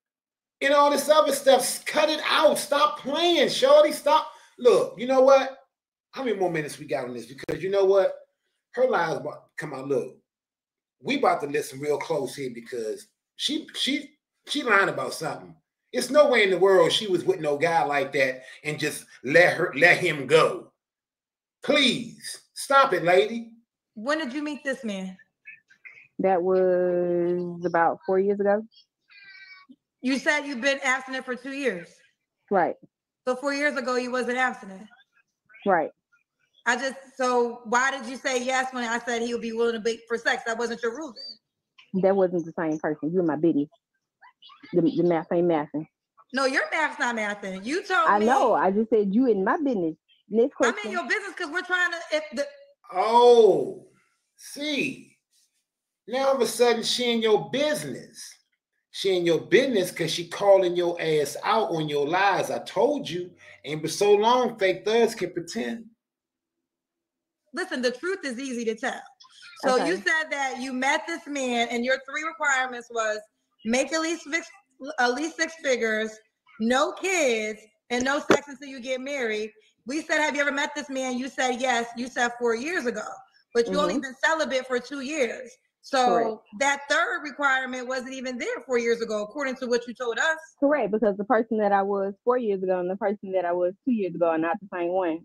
Speaker 1: and all this other stuff. Cut it out. Stop playing, shorty. Stop. Look, you know what? How many more minutes we got on this? Because you know what? Her lies about come out. Look, we about to listen real close here because she lying about something. It's no way in the world she was with no guy like that and just let him go. Please stop it, lady.
Speaker 2: When did you meet this man?
Speaker 3: That was about 4 years ago.
Speaker 2: You said you've been abstinent for 2 years.
Speaker 3: Right.
Speaker 2: So 4 years ago, you wasn't abstinent.
Speaker 3: Right.
Speaker 2: So why did you say yes when I said he would be willing to be for sex? That wasn't your rule then.
Speaker 3: That wasn't the same person. You in my business. The math ain't mathing.
Speaker 2: No, your math's not mathing. You told me.
Speaker 3: I know. I just said you in my business. Next question.
Speaker 2: I'm in your business because we're trying to.
Speaker 1: Oh, see. Now all of a sudden she in your business. She in your business because she calling your ass out on your lies. I told you. Ain't been so long fake thugs can pretend.
Speaker 2: Listen, the truth is easy to tell. So you said that you met this man and your 3 requirements was make at least 6 figures, no kids, and no sex until you get married. We said, have you ever met this man? You said yes. You said 4 years ago, but you only been celibate for 2 years. So that 3rd requirement wasn't even there 4 years ago, according to what you told us.
Speaker 3: Correct, because the person that I was 4 years ago and the person that I was 2 years ago are not the same one.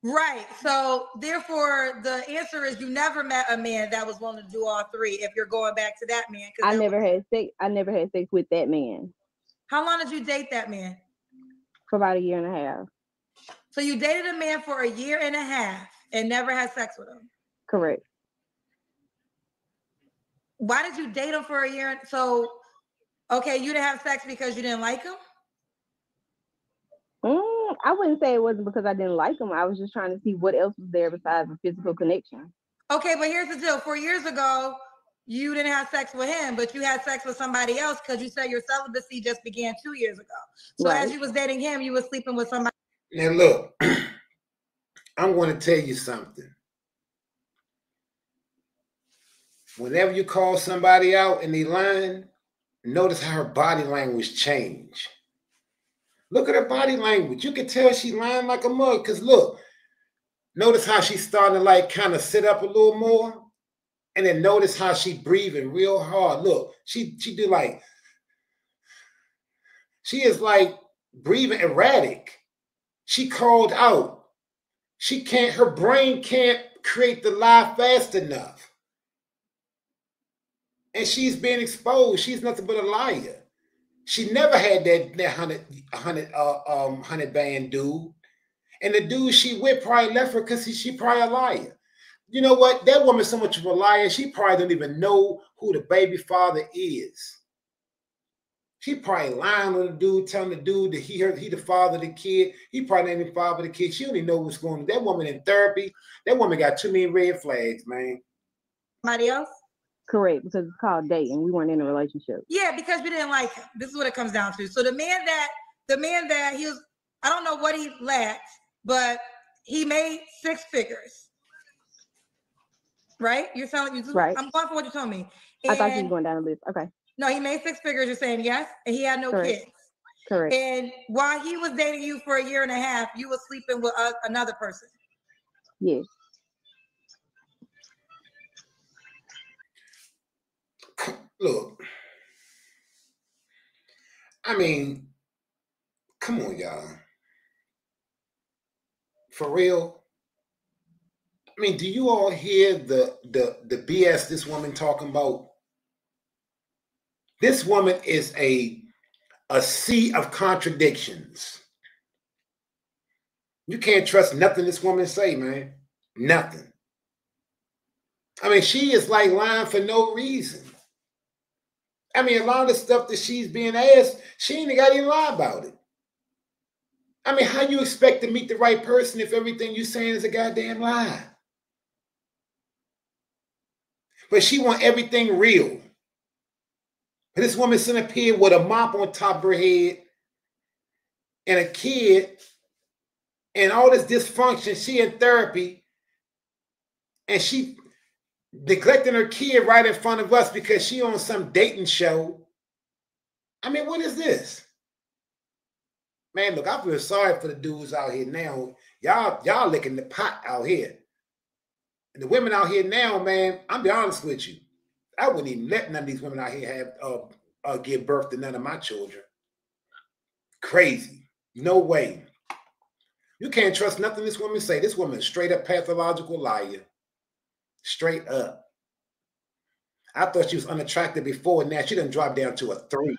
Speaker 2: Right. So therefore, the answer is you never met a man that was willing to do all 3. If you're going back to that man,
Speaker 3: I never had sex. I never had sex with that man.
Speaker 2: How long did you date that man?
Speaker 3: For about 1.5 years.
Speaker 2: So you dated a man for 1.5 years and never had sex with him?
Speaker 3: Correct.
Speaker 2: Why did you date him for 1 year? So, okay, you didn't have sex because you didn't like him?
Speaker 3: I wouldn't say it wasn't because I didn't like him. I was just trying to see what else was there besides a physical connection.
Speaker 2: Okay, but here's the deal. 4 years ago, you didn't have sex with him, but you had sex with somebody else because you said your celibacy just began 2 years ago. So as you was dating him, you were sleeping with somebody.
Speaker 1: Now look, I'm going to tell you something. Whenever you call somebody out and they lying, notice how her body language change. Look at her body language. You can tell she's lying like a mug. Because look, notice how she's starting to like kind of sit up a little more. And then notice how she breathing real hard. Look, she do like, she is like breathing erratic. She called out. Her brain can't create the lie fast enough. And she's being exposed. She's nothing but a liar. She never had that 100 band dude. And the dude she with probably left her because she probably a liar. You know what? That woman's so much of a liar, she probably don't even know who the baby father is. She probably lying on the dude, telling the dude that he the father of the kid. He probably ain't the father of the kid. She don't even know what's going on. That woman in therapy, that woman got too many red flags, man.
Speaker 2: Somebody else?
Speaker 3: Correct, because it's called dating. We weren't in a relationship.
Speaker 2: Yeah, because we didn't like him. This is what it comes down to. So the man that he was, I don't know what he lacked, but he made 6 figures. Right? You're telling you
Speaker 3: right.
Speaker 2: I'm going for what you told me. And
Speaker 3: I thought you were going down the list. Okay.
Speaker 2: No, he made 6 figures. You're saying yes, and he had no kids.
Speaker 3: Correct.
Speaker 2: And while he was dating you for 1.5 years, you were sleeping with another person.
Speaker 3: Yes.
Speaker 1: Look, I mean, come on, y'all. For real. I mean, do you all hear the BS this woman talking about? This woman is a sea of contradictions. You can't trust nothing this woman say, man. Nothing. I mean, she is like lying for no reason. I mean, a lot of the stuff that she's being asked, she ain't got any lie about it. I mean, how you expect to meet the right person if everything you're saying is a goddamn lie? But she want everything real. But this woman sitting up here with a mop on top of her head and a kid and all this dysfunction. She in therapy and she neglecting her kid right in front of us because she on some dating show. I mean, what is this? Man, look, I feel sorry for the dudes out here now. Y'all licking the pot out here. And the women out here now, man, I'll be honest with you. I wouldn't even let none of these women out here have give birth to none of my children. Crazy. No way. You can't trust nothing this woman say. This woman is straight up pathological liar. Straight up. I thought she was unattractive before. Now she done dropped down to a 3.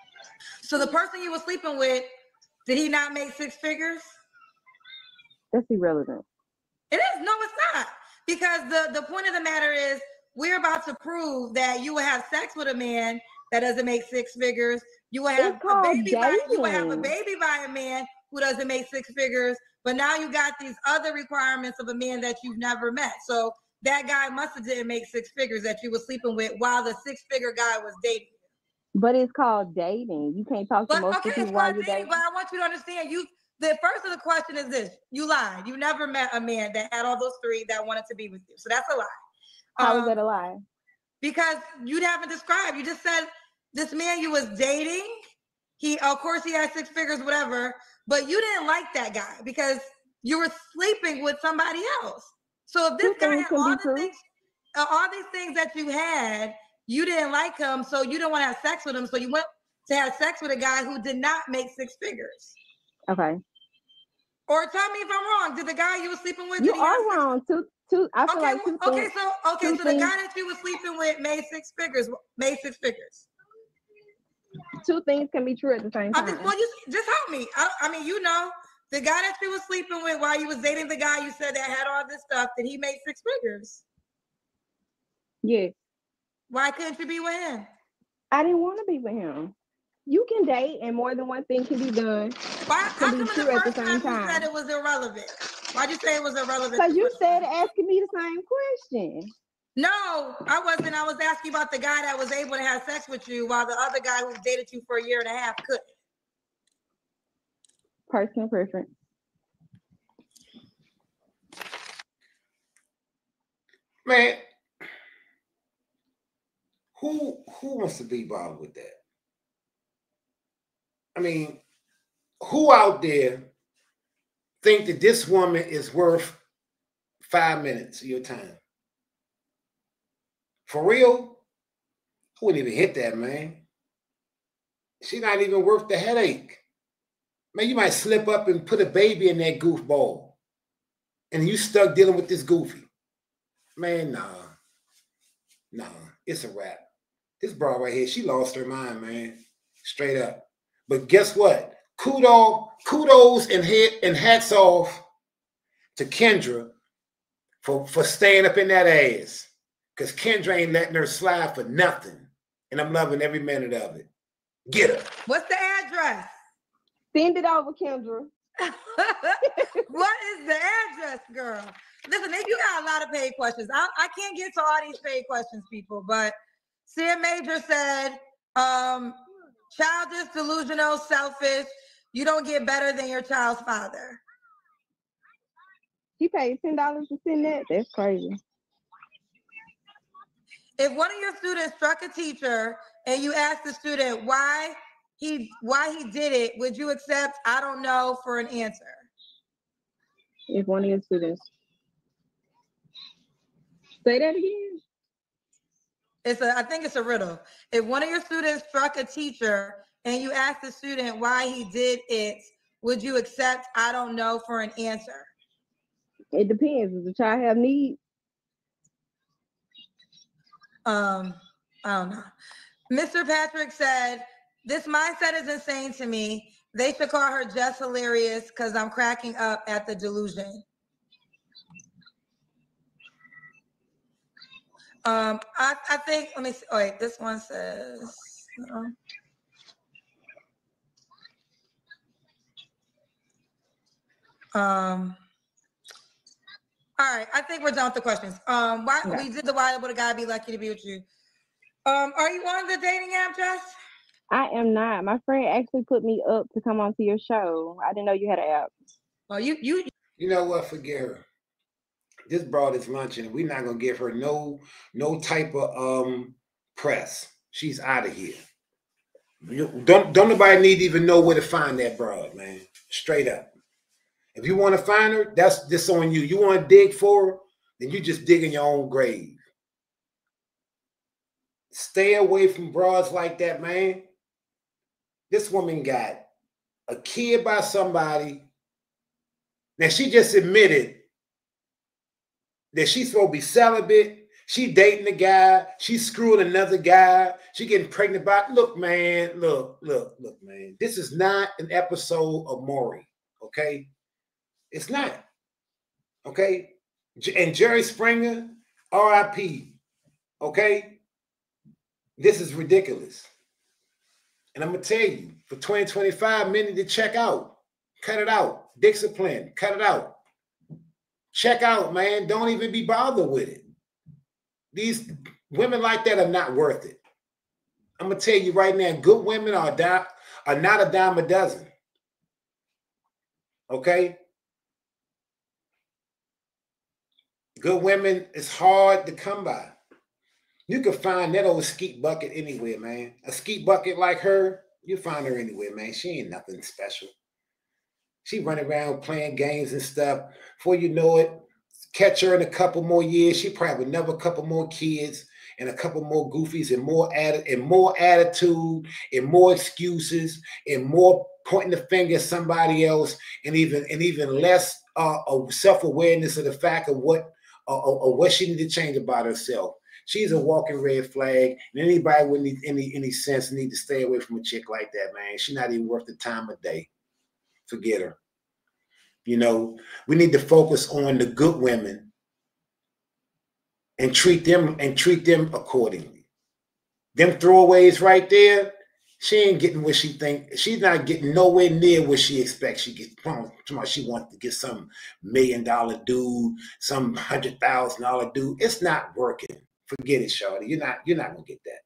Speaker 2: So the person you were sleeping with, did he not make 6 figures?
Speaker 3: That's irrelevant.
Speaker 2: It is. No, it's not. Because the point of the matter is we're about to prove that you will have sex with a man that doesn't make 6 figures. You will have a baby by a man who doesn't make 6 figures. But now you got these other requirements of a man that you've never met. So that guy must have didn't make 6 figures that you were sleeping with while the 6-figure guy was dating.
Speaker 3: But it's called dating. You can't talk to most people while you're dating.
Speaker 2: But I want you to understand, the first of the question is this: you lied. You never met a man that had all those 3 that wanted to be with you. So that's a lie.
Speaker 3: How is that a lie?
Speaker 2: Because you haven't described. You just said this man you was dating. Of course, he had 6 figures, whatever. But you didn't like that guy because you were sleeping with somebody else. So if this guy had all these things that you had, you didn't like him, so you don't want to have sex with him. So you went to have sex with a guy who did not make 6 figures.
Speaker 3: Okay.
Speaker 2: Or tell me if I'm wrong. Did the guy you were sleeping with?
Speaker 3: You are wrong. Two. I feel like two
Speaker 2: okay.
Speaker 3: things,
Speaker 2: So the guy that you were sleeping with made 6 figures. Made 6 figures.
Speaker 3: 2 things can be true at the same time.
Speaker 2: Well, you just help me. I mean, the guy that you was sleeping with while you was dating the guy you said that had all this stuff, did he make 6 figures?
Speaker 3: Yes.
Speaker 2: Why couldn't you be with him?
Speaker 3: I didn't want to be with him. You can date and more than one thing can be done.
Speaker 2: How come the first time you said it was irrelevant? Why'd you say it was irrelevant?
Speaker 3: Because you said asking me the same question.
Speaker 2: No, I wasn't. I was asking about the guy that was able to have sex with you while the other guy who dated you for a year and a half couldn't.
Speaker 3: Personal preference.
Speaker 1: Man, who wants to be bothered with that? I mean, who out there think that this woman is worth 5 minutes of your time? For real? I wouldn't even hit that, man. She's not even worth the headache. Man, you might slip up and put a baby in that goofball. And you stuck dealing with this goofy. Man, nah. It's a wrap. This broad right here, she lost her mind, man. Straight up. But guess what? Kudos and hats off to Kendra for staying up in that ass. Because Kendra ain't letting her slide for nothing. And I'm loving every minute of it. Get her.
Speaker 2: What's the address?
Speaker 3: Send it over, Kendra.
Speaker 2: What is the address, girl? Listen, you got a lot of paid questions. I can't get to all these paid questions, people, but Sam Major said, childish, delusional, selfish. You don't get better than your child's father.
Speaker 3: He paid $10 to send that? That's crazy.
Speaker 2: If one of your students struck a teacher and you asked the student why he did it, would you accept "I don't know" for an answer?
Speaker 3: If one of your students. Say that again.
Speaker 2: I think it's a riddle. If one of your students struck a teacher and you asked the student why he did it, would you accept "I don't know" for an answer?
Speaker 3: It depends. Does the child have needs?
Speaker 2: I don't know. Mr. Patrick said, this mindset is insane to me. They should call her just hilarious because I'm cracking up at the delusion. I think, let me see. Oh, wait, this one says, all right, I think we're done with the questions. We did the why would a guy be lucky to be with you? Are you on the dating app, Jess?
Speaker 3: I am not. My friend actually put me up to come onto your show. I didn't know you had an app.
Speaker 2: Well, you
Speaker 1: know what? Forget her. This broad is lunching, and we're not gonna give her no type of press. She's out of here. Don't nobody need to even know where to find that broad, man. Straight up. If you want to find her, that's just on you. You want to dig for her, then you just dig in your own grave. Stay away from broads like that, man. This woman got a kid by somebody. Now, she just admitted that she's supposed to be celibate. She dating a guy. She screwing another guy. She getting pregnant by. Look, man. Look, man. This is not an episode of Maury, okay? It's not, okay? And Jerry Springer, R.I.P., okay? This is ridiculous. And I'm going to tell you, for 2025, men need to check out. Cut it out. DicKcipline, cut it out. Check out, man. Don't even be bothered with it. These women like that are not worth it. I'm going to tell you right now, good women are not a dime a dozen. Okay? Good women is hard to come by. You can find that old skeet bucket anywhere, man. A skeet bucket like her, you find her anywhere, man. She ain't nothing special. She running around playing games and stuff. Before you know it, catch her in a couple more years. She probably would never a couple more kids and a couple more goofies and more attitude and more excuses and more pointing the finger at somebody else and even less self-awareness of the fact of what she needs to change about herself. She's a walking red flag, and anybody with any sense need to stay away from a chick like that, man. She's not even worth the time of day. Forget her. You know, we need to focus on the good women and treat them accordingly. Them throwaways right there, she ain't getting what she think. She's not getting nowhere near what she expects. She gets she wants to get some $1 million dude, some $100,000 dude. It's not working. Forget it, shawty. You're not gonna get that.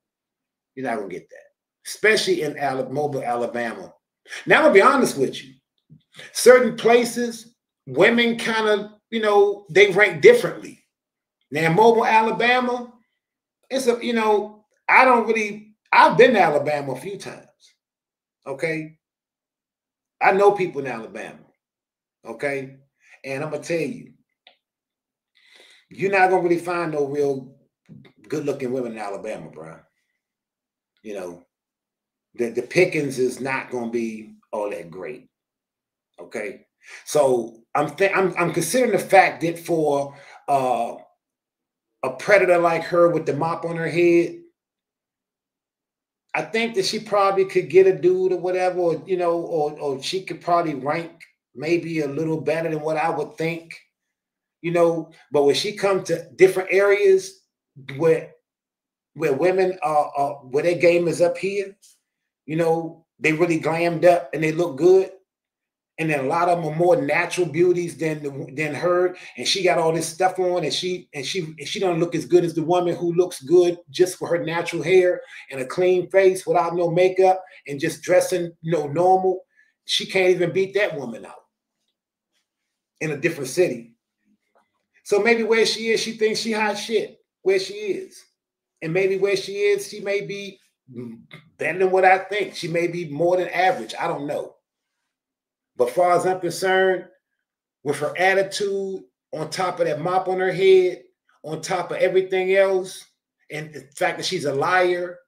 Speaker 1: You're not gonna get that, especially in Mobile, Alabama. Now, I'm gonna be honest with you. Certain places, women kind of, they rank differently. Now, Mobile, Alabama, it's I've been to Alabama a few times. Okay. I know people in Alabama. Okay. And I'm going to tell you, you're not going to really find no real good looking women in Alabama, bro. The pickings is not going to be all that great. Okay, so I'm considering the fact that for a predator like her with the mop on her head, I think that she probably could get a dude or whatever, or she could probably rank maybe a little better than what I would think, But when she comes to different areas where women where their game is up here, they really glammed up and they look good. And then a lot of them are more natural beauties than her, and she got all this stuff on, and she don't look as good as the woman who looks good just for her natural hair and a clean face without no makeup and just dressing normal. She can't even beat that woman out in a different city. So maybe where she is, she thinks she hot shit where she is, and maybe where she is, she may be better than what I think. She may be more than average. I don't know. But as far as I'm concerned, with her attitude, on top of that mop on her head, on top of everything else, and the fact that she's a liar,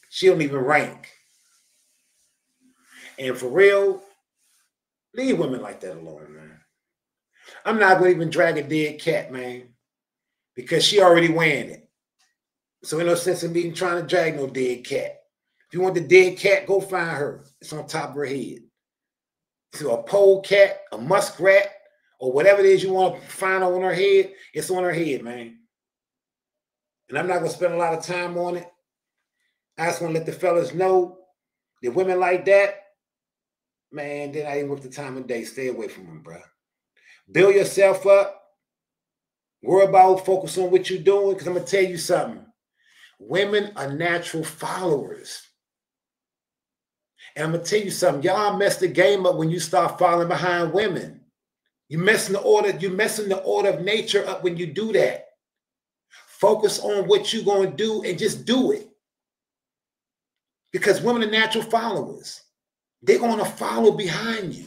Speaker 1: she don't even rank. And for real, leave women like that alone, man. I'm not going to even drag a dead cat, man, because she already wearing it. So there's no sense in me trying to drag no dead cat. If you want the dead cat, go find her. It's on top of her head. So a polecat, a muskrat, or whatever it is you want to find on her head, it's on her head, man. And I'm not going to spend a lot of time on it. I just want to let the fellas know that women like that, man, they're not even worth the time of day. Stay away from them, bro. Build yourself up. Worry about, focus on what you're doing, because I'm going to tell you something. Women are natural followers. And I'm going to tell you something. Y'all mess the game up when you start following behind women. You're messing the order of nature up when you do that. Focus on what you're going to do and just do it. Because women are natural followers. They're going to follow behind you.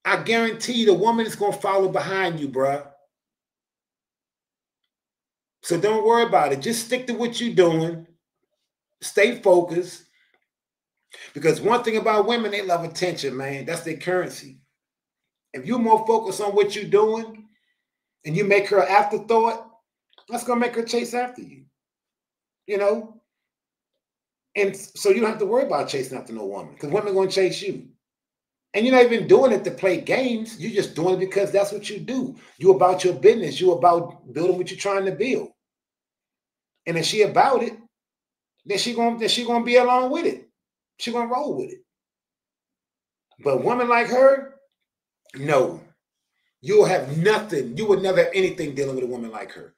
Speaker 1: I guarantee you the woman is going to follow behind you, bruh. So don't worry about it. Just stick to what you're doing. Stay focused. Because one thing about women, they love attention, man. That's their currency. If you're more focused on what you're doing and you make her an afterthought, that's going to make her chase after you. You know? And so you don't have to worry about chasing after no woman because women are going to chase you. And you're not even doing it to play games. You're just doing it because that's what you do. You're about your business. You're about building what you're trying to build. And if she about it, then she gonna be along with it. She gonna roll with it. But a woman like her, no. You'll have nothing. You would never have anything dealing with a woman like her.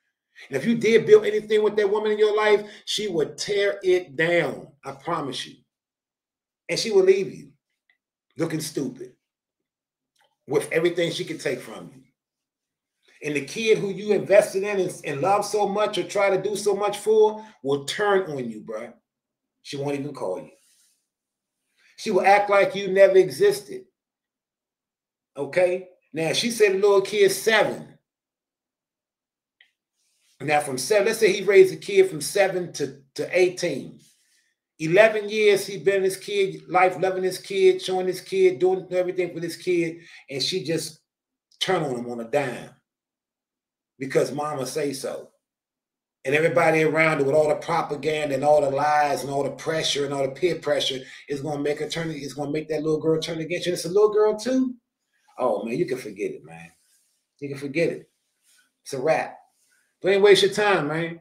Speaker 1: And if you did build anything with that woman in your life, she would tear it down. I promise you. And she will leave you looking stupid with everything she could take from you. And the kid who you invested in and love so much or try to do so much for will turn on you, bro. She won't even call you. She will act like you never existed. Okay? Now, she said the little kid's 7. Now, from 7, let's say he raised a kid from 7 to 18. 11 years he been in his kid life, loving his kid, showing his kid, doing everything for this kid, and she just turned on him on a dime because mama say so. And everybody around her with all the propaganda and all the lies and all the pressure and all the peer pressure is going to make her turn. It's going to make that little girl turn against you. And it's a little girl too. Oh man, you can forget it, man. You can forget it. It's a wrap. Don't waste your time, man.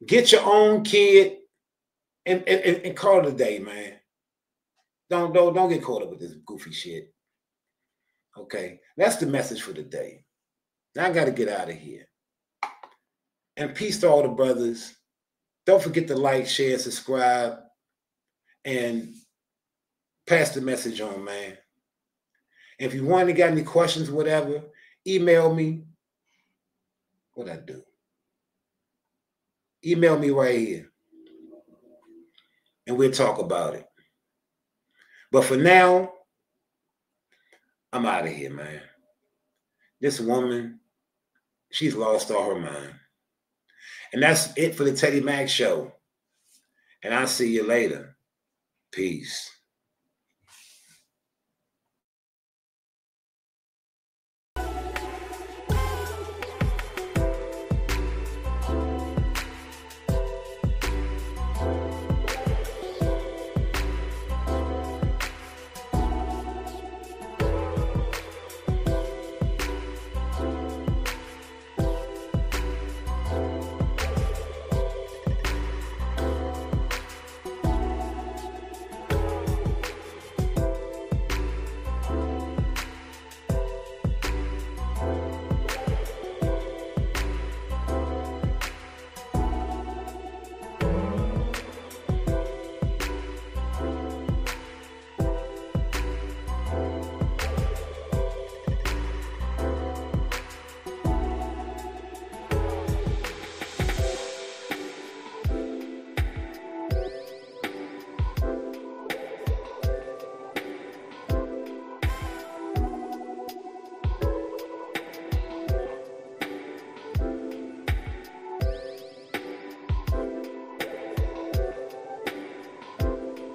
Speaker 1: Get your own kid and call it a day, man. Don't get caught up with this goofy shit. Okay, that's the message for the day. Now I got to get out of here. And peace to all the brothers. Don't forget to like, share, subscribe, and pass the message on, man. And if you want to got any questions, whatever, email me. What'd I do? Email me right here. And we'll talk about it. But for now, I'm out of here, man. This woman, she's lost all her mind. And that's it for the Teddy Mack Show. And I'll see you later. Peace.